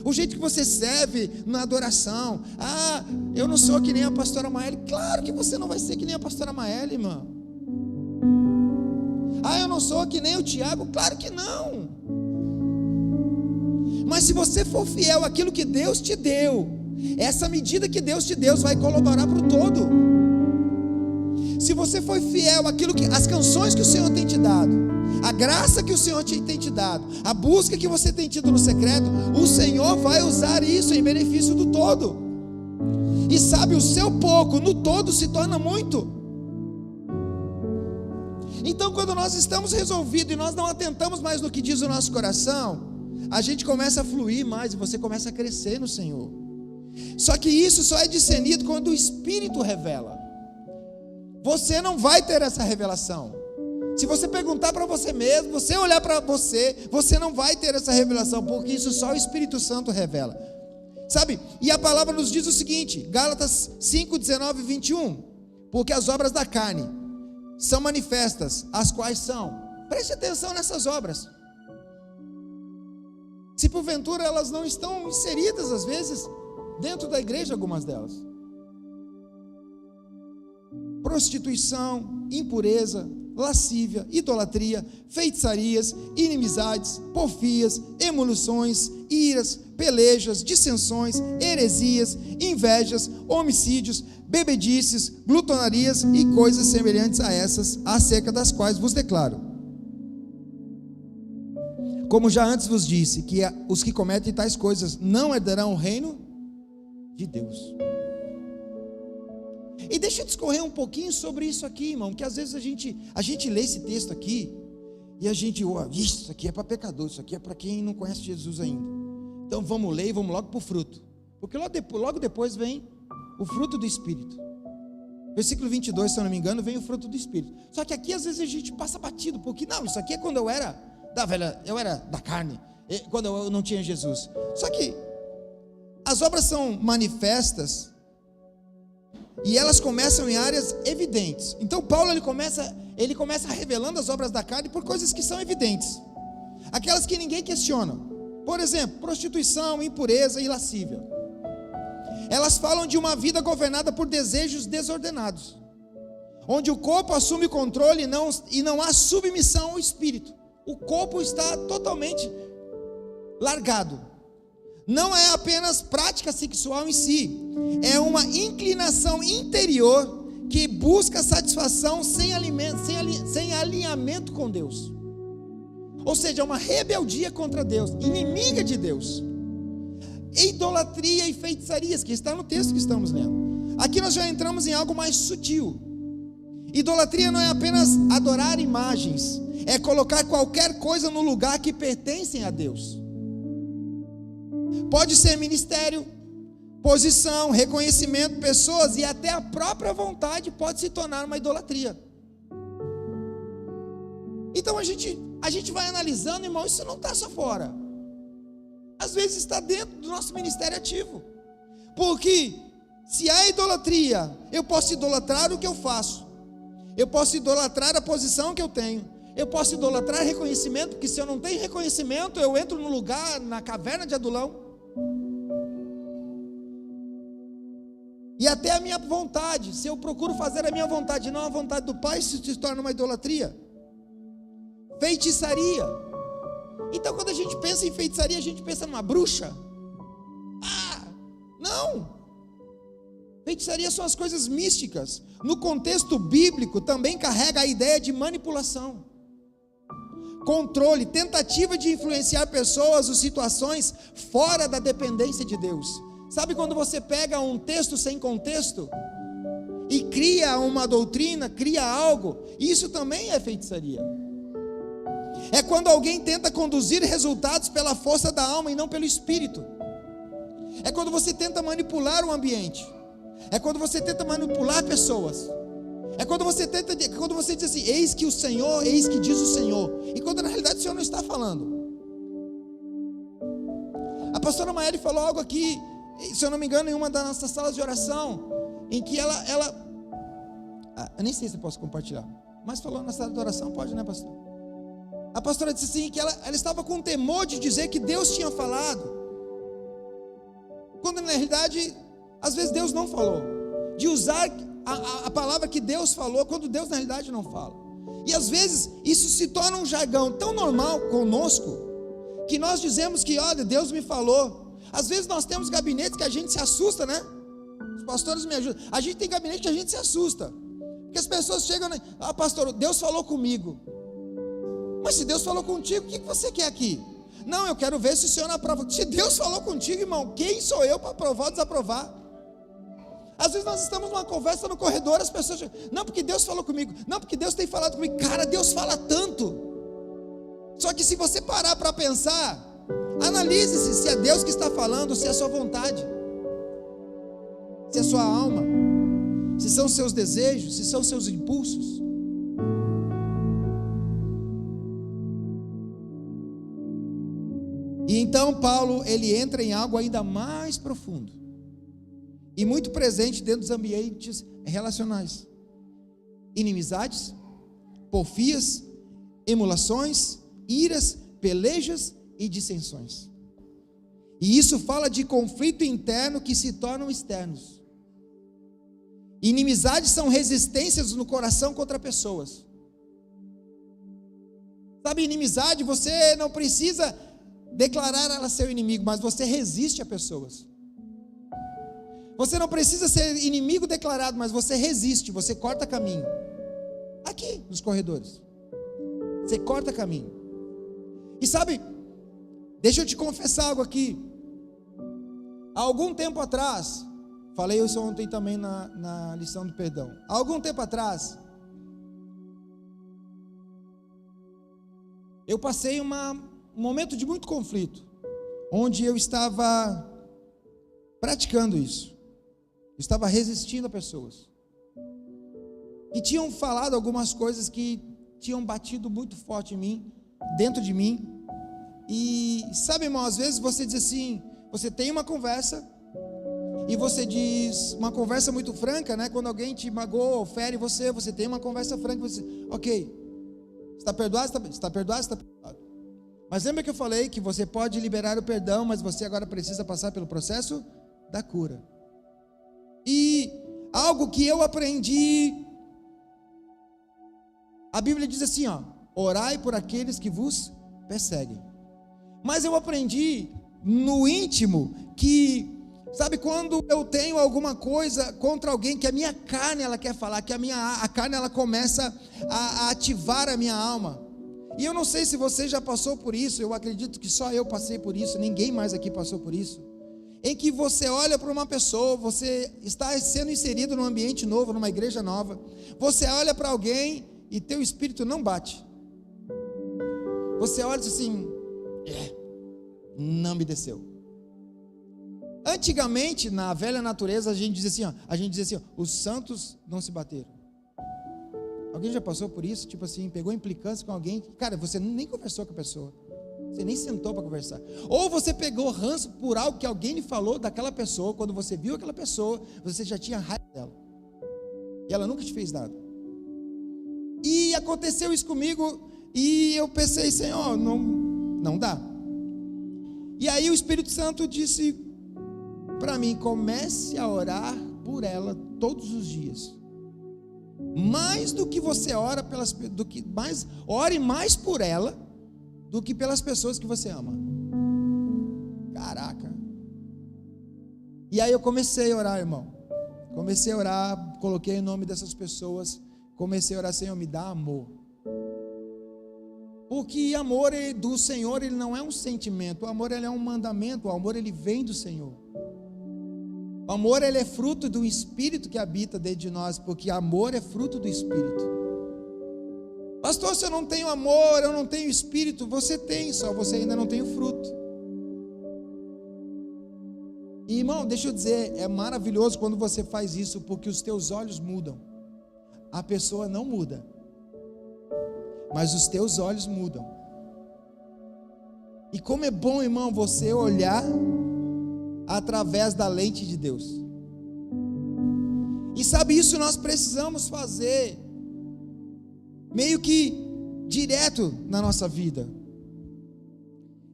o jeito que você serve na adoração. Ah, eu não sou que nem a pastora Maeli. Claro que você não vai ser que nem a pastora Maeli, irmão. Ah, eu não sou que nem o Tiago. Claro que não. Mas se você for fiel àquilo que Deus te deu, essa medida que Deus te deu vai colaborar para o todo. Se você for fiel àquilo que, as canções que o Senhor tem te dado, a graça que o Senhor tem te dado, a busca que você tem tido no secreto, o Senhor vai usar isso em benefício do todo. E sabe, o seu pouco no todo se torna muito. Então, quando nós estamos resolvidos e nós não atentamos mais no que diz o nosso coração, a gente começa a fluir mais e você começa a crescer no Senhor. Só que isso só é discernido quando o Espírito revela. Você não vai ter essa revelação. Se você perguntar para você mesmo, você olhar para você, você não vai ter essa revelação, porque isso só o Espírito Santo revela. Sabe? E a palavra nos diz o seguinte, Gálatas 5, 19 e 21. Porque as obras da carne são manifestas, as quais são. Preste atenção nessas obras. Se porventura elas não estão inseridas, às vezes, dentro da igreja, algumas delas: prostituição, impureza, lascívia, idolatria, feitiçarias, inimizades, porfias, emulações, iras, pelejas, dissensões, heresias, invejas, homicídios, bebedices, glutonarias e coisas semelhantes a essas, acerca das quais vos declaro, Como já antes vos disse, que os que cometem tais coisas não herdarão o reino de Deus. E deixa eu discorrer um pouquinho sobre isso aqui, irmão, que às vezes a gente lê esse texto aqui e a gente, isso aqui é para pecador, isso aqui é para quem não conhece Jesus ainda. Então vamos ler e vamos logo para o fruto, porque logo depois vem o fruto do Espírito. Versículo 22, se eu não me engano, vem o fruto do Espírito. Só que aqui às vezes a gente passa batido, porque não, isso aqui é quando eu era da carne, quando eu não tinha Jesus. Só que as obras são manifestas e elas começam em áreas evidentes. Então Paulo ele começa revelando as obras da carne por coisas que são evidentes, aquelas que ninguém questiona. Por exemplo, prostituição, impureza e lascívia. Elas falam de uma vida governada por desejos desordenados, onde o corpo assume o controle e não há submissão ao espírito. O corpo está totalmente largado. Não é apenas prática sexual em si, é uma inclinação interior que busca satisfação sem alinhamento com Deus. Ou seja, é uma rebeldia contra Deus, inimiga de Deus. Idolatria e feitiçarias, que está no texto que estamos lendo. Aqui nós já entramos em algo mais sutil. Idolatria não é apenas adorar imagens, é colocar qualquer coisa no lugar que pertencem a Deus. Pode ser ministério, posição, reconhecimento, pessoas e até a própria vontade pode se tornar uma idolatria. Então a gente vai analisando, irmão, isso não está só fora. Às vezes está dentro do nosso ministério ativo. Porque se há idolatria, eu posso idolatrar o que eu faço, eu posso idolatrar a posição que eu tenho, eu posso idolatrar reconhecimento, porque se eu não tenho reconhecimento, eu entro no lugar, na caverna de Adulão. E até a minha vontade, se eu procuro fazer a minha vontade, não a vontade do Pai, isso se torna uma idolatria. Feitiçaria. Então quando a gente pensa em feitiçaria, a gente pensa numa bruxa. Não. Feitiçaria são as coisas místicas. No contexto bíblico também carrega a ideia de manipulação, controle, tentativa de influenciar pessoas ou situações fora da dependência de Deus. Sabe quando você pega um texto sem contexto e cria uma doutrina, cria algo? Isso também é feitiçaria. É quando alguém tenta conduzir resultados pela força da alma e não pelo espírito. É quando você tenta manipular o ambiente. É quando você tenta manipular pessoas. É quando você diz assim, eis que diz o Senhor. E quando na realidade o Senhor não está falando. A pastora Maiele falou algo aqui, se eu não me engano, em uma das nossas salas de oração, em que ela eu nem sei se eu posso compartilhar, mas falou na sala de oração, pode, né, pastor? A pastora disse assim, que ela estava com temor de dizer que Deus tinha falado, quando na realidade, às vezes Deus não falou, de usar a palavra que Deus falou, quando Deus na realidade não fala. E às vezes isso se torna um jargão tão normal conosco, que nós dizemos que, olha, Deus me falou. Às vezes nós temos gabinetes que a gente se assusta, né? Os pastores me ajudam. A gente tem gabinete que a gente se assusta, porque as pessoas chegam, pastor, Deus falou comigo. Mas se Deus falou contigo, o que você quer aqui? Não, eu quero ver se o Senhor aprova. Se Deus falou contigo, irmão, quem sou eu para aprovar ou desaprovar? Às vezes nós estamos numa conversa no corredor, as pessoas chegam, não, porque Deus falou comigo, não, porque Deus tem falado comigo. Cara, Deus fala tanto. Só que se você parar para pensar, analise se é Deus que está falando, se é a sua vontade, se é a sua alma, se são os seus desejos, se são os seus impulsos. E então Paulo, ele entra em algo ainda mais profundo e muito presente dentro dos ambientes relacionais: inimizades, porfias, emulações, iras, pelejas e dissensões. E isso fala de conflito interno que se tornam externos. Inimizades são resistências no coração contra pessoas. Sabe, inimizade, você não precisa declarar ela seu inimigo, mas você resiste a pessoas. Você não precisa ser inimigo declarado, mas você resiste, você corta caminho. Aqui nos corredores, você corta caminho. E sabe, Deixa eu te confessar algo aqui. Há algum tempo atrás, falei isso ontem também na lição do perdão. Há algum tempo atrás, eu passei um momento de muito conflito, onde eu estava praticando isso. Eu estava resistindo a pessoas que tinham falado algumas coisas que tinham batido muito forte em mim, dentro de mim. E sabe, irmão, às vezes você diz assim, você tem uma conversa, e você diz, uma conversa muito franca, né? Quando alguém te magoou, fere você tem uma conversa franca, você, ok, está perdoado, está perdoado. Mas lembra que eu falei que você pode liberar o perdão, mas você agora precisa passar pelo processo da cura. E algo que eu aprendi, a Bíblia diz assim, ó, orai por aqueles que vos perseguem. Mas eu aprendi no íntimo que, sabe, quando eu tenho alguma coisa contra alguém, que a minha carne ela quer falar, que a carne ela começa a ativar a minha alma. E eu não sei se você já passou por isso, eu acredito que só eu passei por isso, ninguém mais aqui passou por isso. Em que você olha para uma pessoa, você está sendo inserido num ambiente novo, numa igreja nova, você olha para alguém e teu espírito não bate. Você olha e diz assim, não me desceu. Antigamente, na velha natureza, a gente dizia assim, os santos não se bateram. Alguém já passou por isso? Tipo assim, pegou implicância com alguém, cara, você nem conversou com a pessoa, você nem sentou para conversar. Ou você pegou ranço por algo que alguém lhe falou daquela pessoa, quando você viu aquela pessoa, você já tinha raiva dela, e ela nunca te fez nada. E aconteceu isso comigo, e eu pensei, Senhor, não dá. E aí o Espírito Santo disse para mim, comece a orar por ela todos os dias. Mais do que você ora ore mais por ela do que pelas pessoas que você ama. Caraca. E aí eu comecei a orar, irmão. Comecei a orar, coloquei o nome dessas pessoas, comecei a orar, Senhor, me dá amor. Porque amor do Senhor, ele não é um sentimento, o amor ele é um mandamento, o amor ele vem do Senhor. O amor ele é fruto do Espírito que habita dentro de nós, porque amor é fruto do Espírito. Pastor, se eu não tenho amor, eu não tenho Espírito, você tem, só você ainda não tem o fruto. E irmão, deixa eu dizer, é maravilhoso quando você faz isso, porque os teus olhos mudam. A pessoa não muda, mas os teus olhos mudam. E como é bom, irmão, você olhar através da lente de Deus. E sabe, isso nós precisamos fazer meio que direto na nossa vida.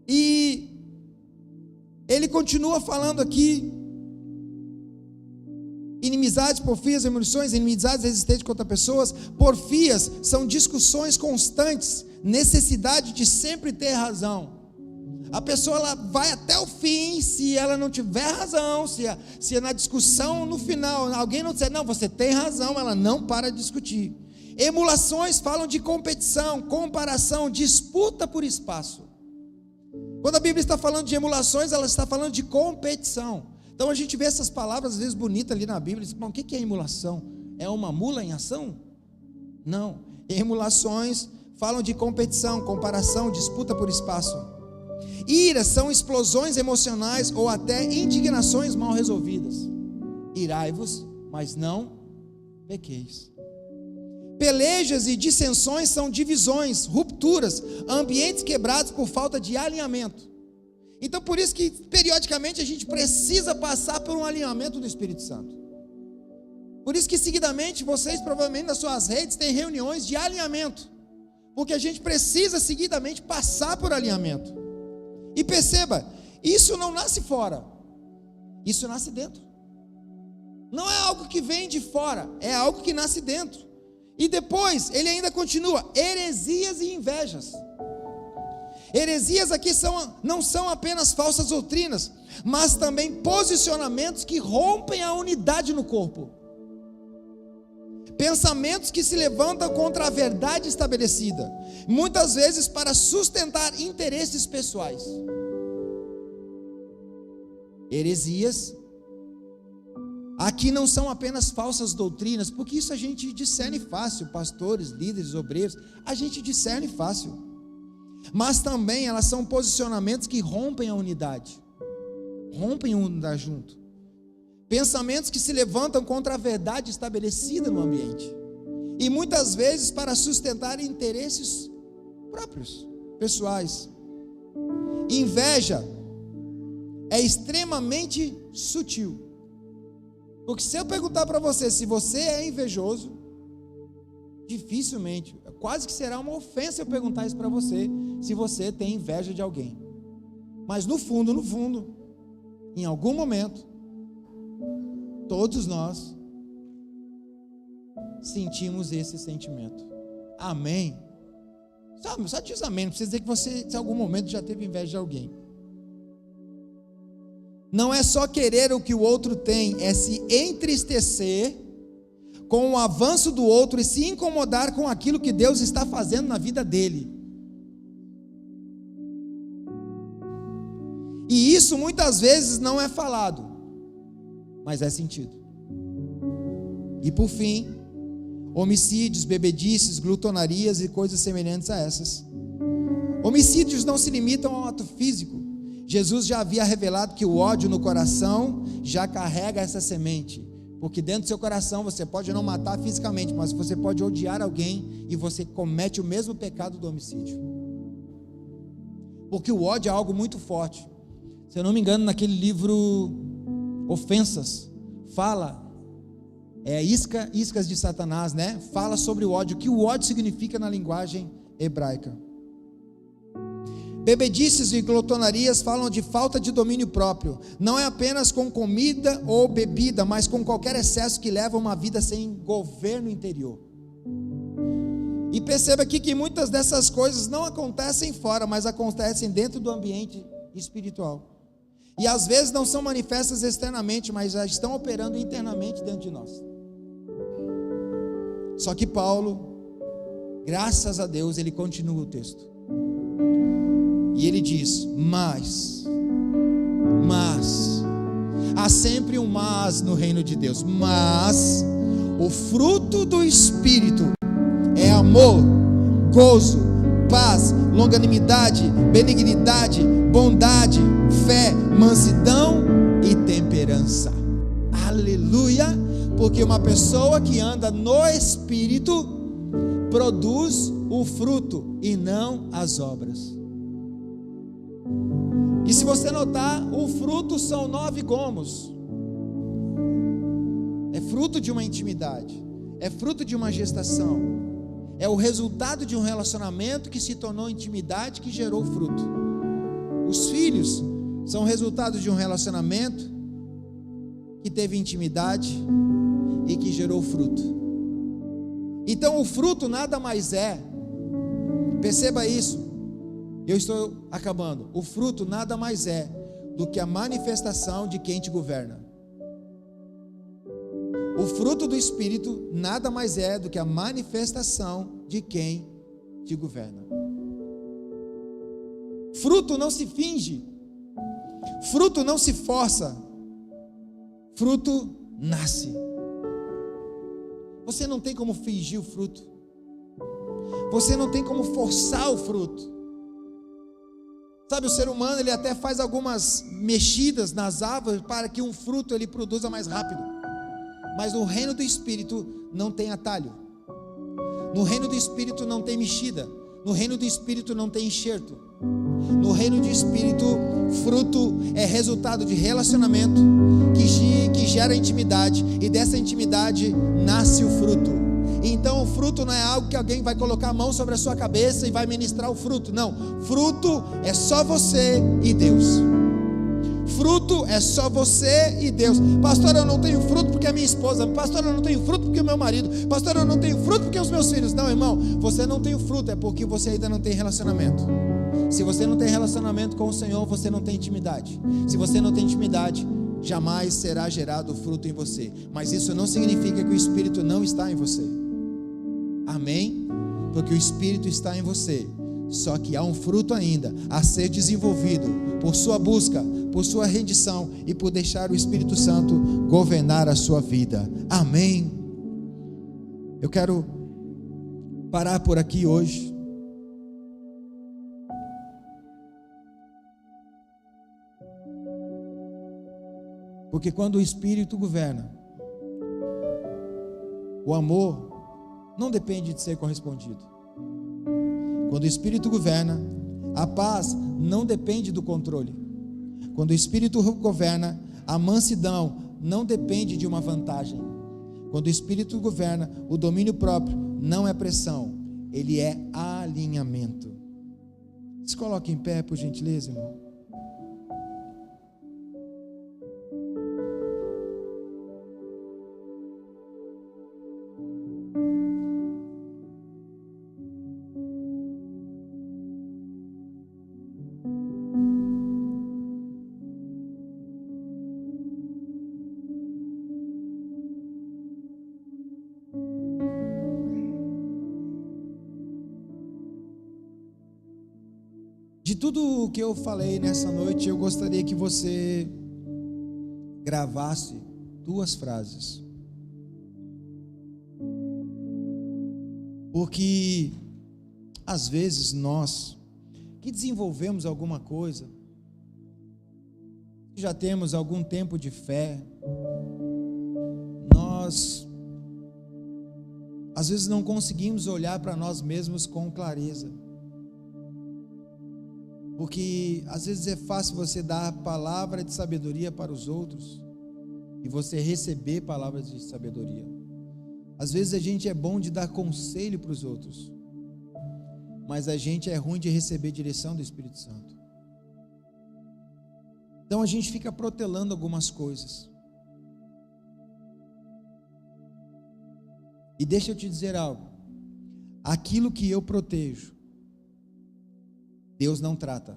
E ele continua falando aqui: inimizades, porfias, emulações, inimizades resistentes contra pessoas. Porfias são discussões constantes, necessidade de sempre ter razão. A pessoa ela vai até o fim, se ela não tiver razão, se na discussão no final alguém não disser, não, você tem razão, ela não para de discutir. Emulações falam de competição, comparação, disputa por espaço. Quando a Bíblia está falando de emulações, ela está falando de competição. Então a gente vê essas palavras às vezes bonitas ali na Bíblia, e diz, o que é emulação? É uma mula em ação? Não, emulações falam de competição, comparação, disputa por espaço. Ira são explosões emocionais ou até indignações mal resolvidas. Irai-vos, mas não pequeis. Pelejas e dissensões são divisões, rupturas, ambientes quebrados por falta de alinhamento. Então por isso que periodicamente a gente precisa passar por um alinhamento do Espírito Santo. Por isso que seguidamente vocês provavelmente nas suas redes têm reuniões de alinhamento, porque a gente precisa seguidamente passar por alinhamento. E perceba, isso não nasce fora, isso nasce dentro. Não é algo que vem de fora, é algo que nasce dentro. E depois ele ainda continua, heresias e invejas. Heresias aqui não são apenas falsas doutrinas, mas também posicionamentos que rompem a unidade no corpo. Pensamentos que se levantam contra a verdade estabelecida, muitas vezes para sustentar interesses pessoais. heresias. Aqui não são apenas falsas doutrinas, porque isso a gente discerne fácil, pastores, líderes, obreiros, a gente discerne fácil. Mas também elas são posicionamentos que rompem a unidade junto. Pensamentos que se levantam contra a verdade estabelecida no ambiente. E muitas vezes para sustentar interesses próprios, pessoais. Inveja é extremamente sutil. Porque se eu perguntar para você se você é invejoso, dificilmente, quase que será uma ofensa eu perguntar isso para você, se você tem inveja de alguém. Mas no fundo, em algum momento, todos nós sentimos esse sentimento. Amém? Só diz amém, não precisa dizer que você, em algum momento, já teve inveja de alguém. Não é só querer o que o outro tem, é se entristecer com o avanço do outro e se incomodar com aquilo que Deus está fazendo na vida dele. E isso muitas vezes não é falado, mas é sentido. E por fim, homicídios, bebedices, glutonarias e coisas semelhantes a essas. Homicídios não se limitam ao ato físico. Jesus já havia revelado que o ódio no coração já carrega essa semente, porque dentro do seu coração você pode não matar fisicamente, mas você pode odiar alguém e você comete o mesmo pecado do homicídio, porque o ódio é algo muito forte. Se eu não me engano, naquele livro Ofensas, fala, iscas de Satanás, né? Fala sobre o ódio, o que o ódio significa na linguagem hebraica. Bebedices e glutonarias falam de falta de domínio próprio. Não é apenas com comida ou bebida, mas com qualquer excesso que leva a uma vida sem governo interior. E perceba aqui que muitas dessas coisas não acontecem fora, mas acontecem dentro do ambiente espiritual. E às vezes não são manifestas externamente, mas já estão operando internamente dentro de nós. Só que Paulo, graças a Deus, ele continua o texto. E ele diz, mas, há sempre um mas no reino de Deus, mas o fruto do Espírito é amor, gozo, paz, longanimidade, benignidade, bondade, fé, mansidão e temperança. Aleluia! Porque uma pessoa que anda no Espírito produz o fruto e não as obras. E se você notar, o fruto são 9 gomos. É fruto de uma intimidade, é fruto de uma gestação, é o resultado de um relacionamento que se tornou intimidade, que gerou fruto. Os filhos são resultado de um relacionamento que teve intimidade e que gerou fruto. Então o fruto nada mais é, perceba isso, eu estou acabando, o fruto nada mais é do que a manifestação de quem te governa. O fruto do Espírito nada mais é do que a manifestação de quem te governa. Fruto não se finge, fruto não se força, fruto nasce. Você não tem como fingir o fruto, você não tem como forçar o fruto. Sabe, o ser humano, ele até faz algumas mexidas nas árvores para que um fruto ele produza mais rápido. Mas no reino do Espírito não tem atalho. No reino do Espírito não tem mexida. No reino do Espírito não tem enxerto. No reino do Espírito, fruto é resultado de relacionamento que gera intimidade, e dessa intimidade nasce o fruto. Então o fruto não é algo que alguém vai colocar a mão sobre a sua cabeça e vai ministrar o fruto. Não, fruto é só você e Deus. Fruto é só você e Deus. Pastor, eu não tenho fruto porque é minha esposa. Pastor, eu não tenho fruto porque é o meu marido. Pastor, eu não tenho fruto porque é os meus filhos. Não, irmão, você não tem o fruto, é porque você ainda não tem relacionamento. Se você não tem relacionamento com o Senhor, você não tem intimidade. Se você não tem intimidade, jamais será gerado fruto em você. Mas isso não significa que o Espírito não está em você. Amém? Porque o Espírito está em você. Só que há um fruto ainda a ser desenvolvido por sua busca, por sua rendição e por deixar o Espírito Santo governar a sua vida. Amém. Eu quero parar por aqui hoje. Porque quando o Espírito governa, o amor não depende de ser correspondido. Quando o Espírito governa, a paz não depende do controle. Quando o Espírito governa, a mansidão não depende de uma vantagem. Quando o Espírito governa, o domínio próprio não é pressão, ele é alinhamento. Se coloque em pé, por gentileza, irmão. De tudo o que eu falei nessa noite, eu gostaria que você gravasse 2 frases. Porque às vezes nós que desenvolvemos alguma coisa, que já temos algum tempo de fé, nós às vezes não conseguimos olhar para nós mesmos com clareza. Porque às vezes é fácil você dar palavra de sabedoria para os outros e você receber palavras de sabedoria. Às vezes a gente é bom de dar conselho para os outros, mas a gente é ruim de receber direção do Espírito Santo. Então a gente fica protelando algumas coisas. E deixa eu te dizer algo: aquilo que eu protejo, Deus não trata.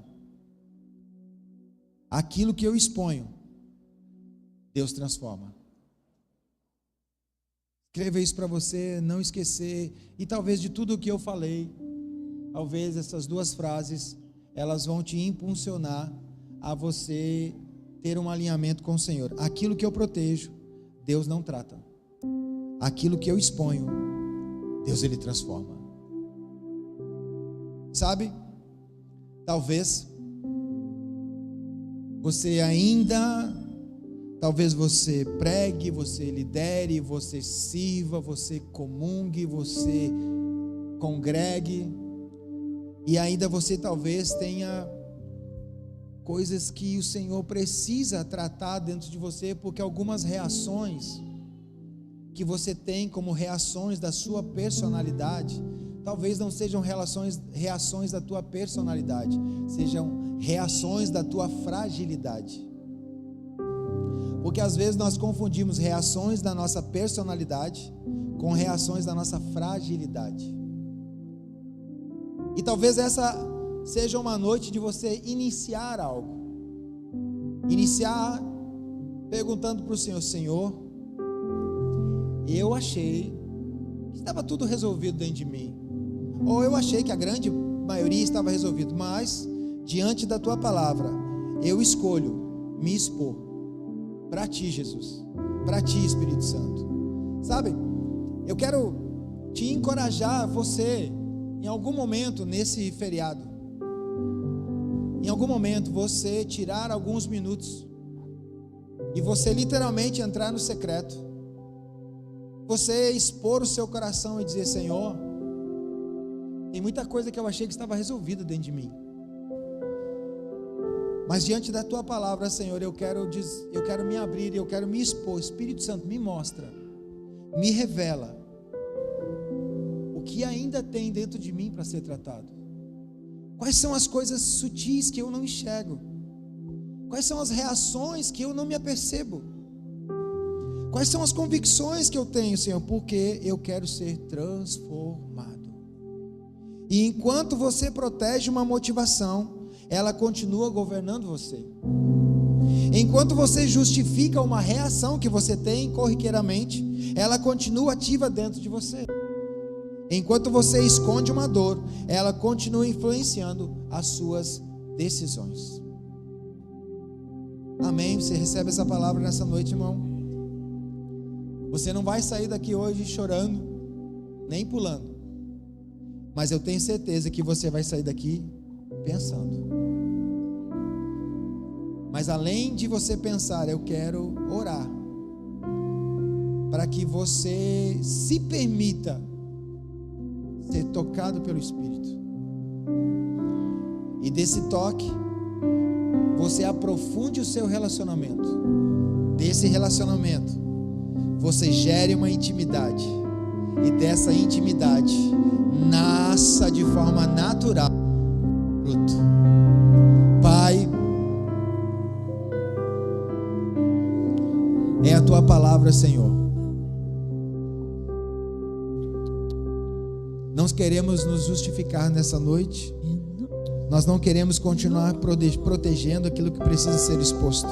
Aquilo que eu exponho, Deus transforma. Escreva isso para você não esquecer. E talvez de tudo o que eu falei, talvez essas 2 frases, elas vão te impulsionar a você ter um alinhamento com o Senhor. Aquilo que eu protejo, Deus não trata. Aquilo que eu exponho, Deus ele transforma. Sabe? Talvez você pregue, você lidere, você sirva, você comungue, você congregue, e ainda você talvez tenha coisas que o Senhor precisa tratar dentro de você, porque algumas reações que você tem como reações da sua personalidade, talvez não sejam reações da tua personalidade, sejam reações da tua fragilidade. Porque às vezes nós confundimos reações da nossa personalidade com reações da nossa fragilidade. E talvez essa seja uma noite de você iniciar algo. Iniciar perguntando para o Senhor: Senhor, eu achei que estava tudo resolvido dentro de mim, ou eu achei que a grande maioria estava resolvido, mas diante da tua palavra eu escolho me expor para ti, Jesus, para ti, Espírito Santo. Sabe, eu quero te encorajar, você, em algum momento nesse feriado, em algum momento você tirar alguns minutos e você literalmente entrar no secreto, você expor o seu coração e dizer: Senhor, tem muita coisa que eu achei que estava resolvida dentro de mim, mas diante da tua palavra, Senhor, eu quero me abrir, eu quero me expor. Espírito Santo, me mostra, me revela o que ainda tem dentro de mim para ser tratado. Quais são as coisas sutis que eu não enxergo? Quais são as reações que eu não me apercebo? Quais são as convicções que eu tenho, Senhor? Porque eu quero ser transformado. E enquanto você protege uma motivação, ela continua governando você. Enquanto você justifica uma reação que você tem corriqueiramente, ela continua ativa dentro de você. Enquanto você esconde uma dor, ela continua influenciando as suas decisões. Amém? Você recebe essa palavra nessa noite, irmão? Você não vai sair daqui hoje chorando, nem pulando, mas eu tenho certeza que você vai sair daqui pensando. Mas além de você pensar, eu quero orar para que você se permita ser tocado pelo Espírito, e desse toque você aprofunde o seu relacionamento. Desse relacionamento você gere uma intimidade, e dessa intimidade nasça de forma natural fruto. Pai, é a tua palavra, Senhor. Não queremos nos justificar nessa noite. Nós não queremos continuar protegendo aquilo que precisa ser exposto,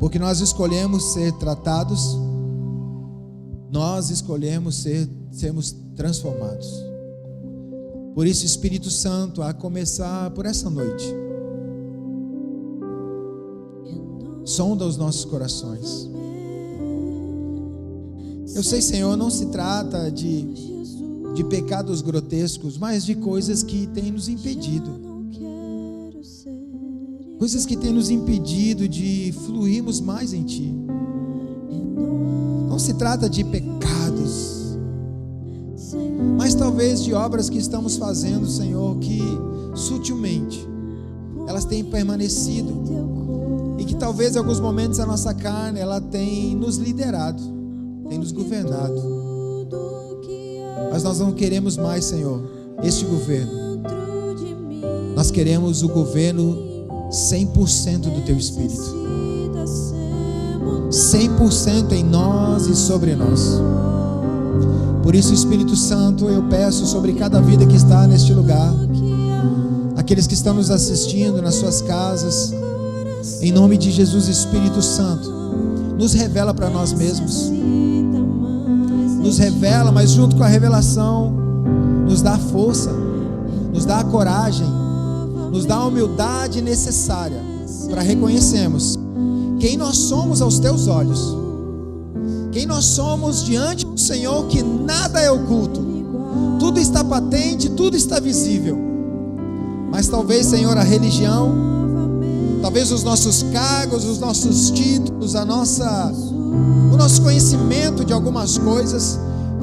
porque nós escolhemos ser tratados, nós escolhemos sermos transformados. Por isso, Espírito Santo, a começar por essa noite, sonda os nossos corações. Eu sei, Senhor, não se trata de pecados grotescos, mas de coisas que têm nos impedido, coisas que têm nos impedido de fluirmos mais em Ti. Não se trata de pecados, mas talvez de obras que estamos fazendo, Senhor, que sutilmente elas têm permanecido, e que talvez em alguns momentos a nossa carne ela tem nos liderado, tem nos governado. Mas nós não queremos mais, Senhor, este governo. Nós queremos o governo 100% do Teu Espírito, 100% em nós e sobre nós. Por isso, Espírito Santo, eu peço sobre cada vida que está neste lugar, aqueles que estão nos assistindo nas suas casas, em nome de Jesus, Espírito Santo, nos revela para nós mesmos. Nos revela, mas junto com a revelação, nos dá a força, nos dá a coragem, nos dá a humildade necessária para reconhecermos quem nós somos aos Teus olhos, quem nós somos diante do Senhor, que nada é oculto, tudo está patente, tudo está visível. Mas talvez, Senhor, a religião, talvez os nossos cargos, os nossos títulos, o nosso conhecimento de algumas coisas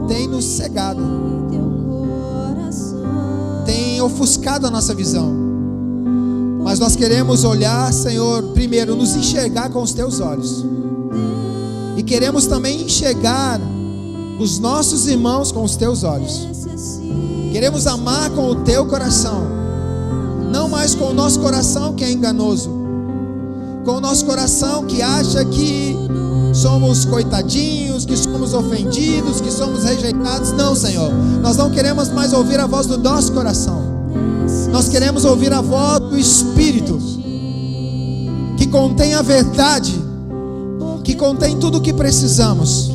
tem nos cegado, tem ofuscado a nossa visão. Mas nós queremos olhar, Senhor, primeiro nos enxergar com os Teus olhos, e queremos também enxergar os nossos irmãos com os Teus olhos. Queremos amar com o Teu coração, não mais com o nosso coração que é enganoso, com o nosso coração que acha que somos coitadinhos, que somos ofendidos, que somos rejeitados. Não, Senhor, nós não queremos mais ouvir a voz do nosso coração. Nós queremos ouvir a voz do Espírito, que contém a verdade, que contém tudo o que precisamos.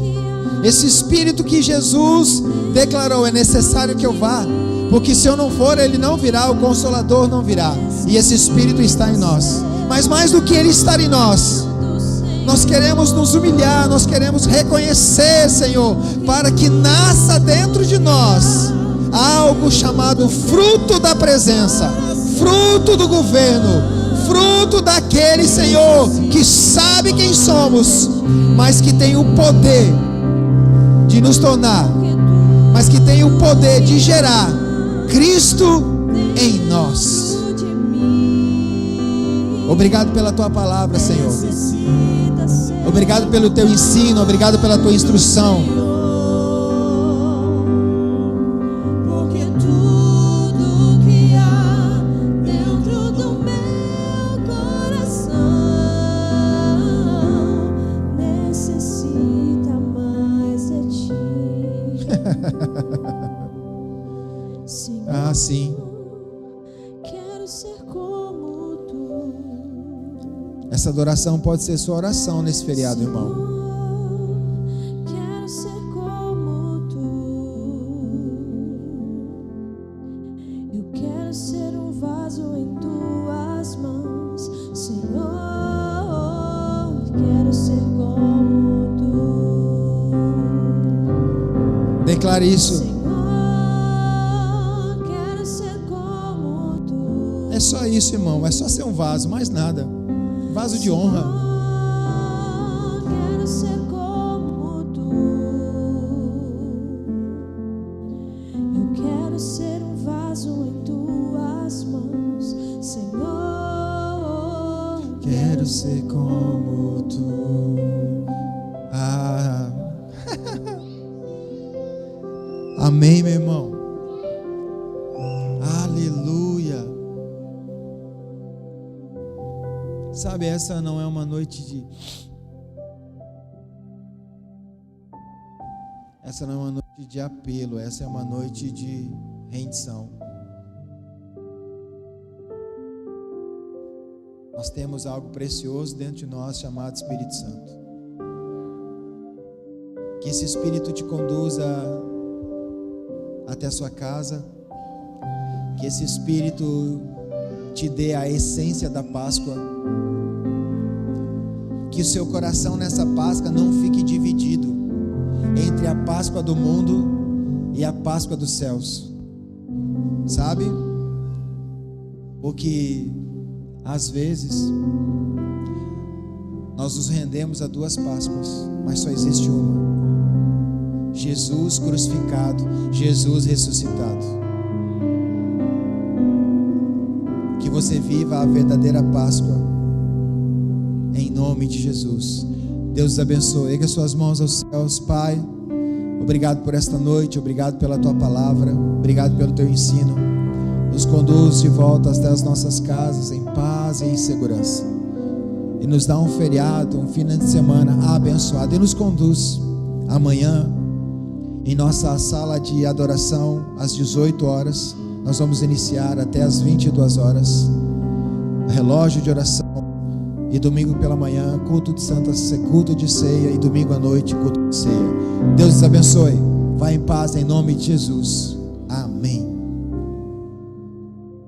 Esse Espírito que Jesus declarou: é necessário que eu vá, porque se eu não for, Ele não virá, o Consolador não virá. E esse Espírito está em nós. Mas mais do que Ele estar em nós, nós queremos nos humilhar, nós queremos reconhecer, Senhor, para que nasça dentro de nós algo chamado fruto da presença, fruto do governo, fruto daquele, Senhor, que sabe quem somos, mas que tem o poder de nos tornar, mas que tem o poder de gerar Cristo em nós. Obrigado pela Tua palavra, Senhor. Obrigado pelo Teu ensino, obrigado pela Tua instrução. Porque tudo que há dentro do meu coração necessita mais de Ti. Senhor, Ah, sim. quero ser como Tu. Essa adoração pode ser sua oração nesse feriado, irmão. Quero ser como Tu. Eu quero ser um vaso em Tuas mãos, Senhor. Declare isso. Senhor, quero ser como tu. É só isso, irmão. É só ser um vaso, mais nada. Vaso de honra. Senhor, quero ser como tu. Eu quero ser um vaso em tuas mãos, Senhor. Quero ser como tu. Ah. Amém, meu irmão. Aleluia. Sabe, essa não é uma noite de... Essa não é uma noite de apelo. Essa é uma noite de rendição. Nós temos algo precioso dentro de nós chamado Espírito Santo. Que esse Espírito te conduza até a sua casa. Que esse Espírito te dê a essência da Páscoa. Que o seu coração nessa Páscoa não fique dividido entre a Páscoa do mundo e a Páscoa dos céus. Sabe? Porque às vezes nós nos rendemos a duas Páscoas, mas só existe uma. Jesus crucificado, Jesus ressuscitado. Que você viva a verdadeira Páscoa, em nome de Jesus. Deus os abençoe. Erga suas mãos aos céus. Pai, obrigado por esta noite, obrigado pela tua palavra, obrigado pelo teu ensino. Nos conduz de volta até as nossas casas em paz e em segurança, e nos dá um feriado, um fim de semana abençoado, e nos conduz amanhã em nossa sala de adoração às 18 horas. Nós vamos iniciar até às 22 horas, relógio de oração, e domingo pela manhã culto de Santa Ceia, culto de ceia, e domingo à noite culto de ceia. Deus os abençoe. Vá em paz em nome de Jesus.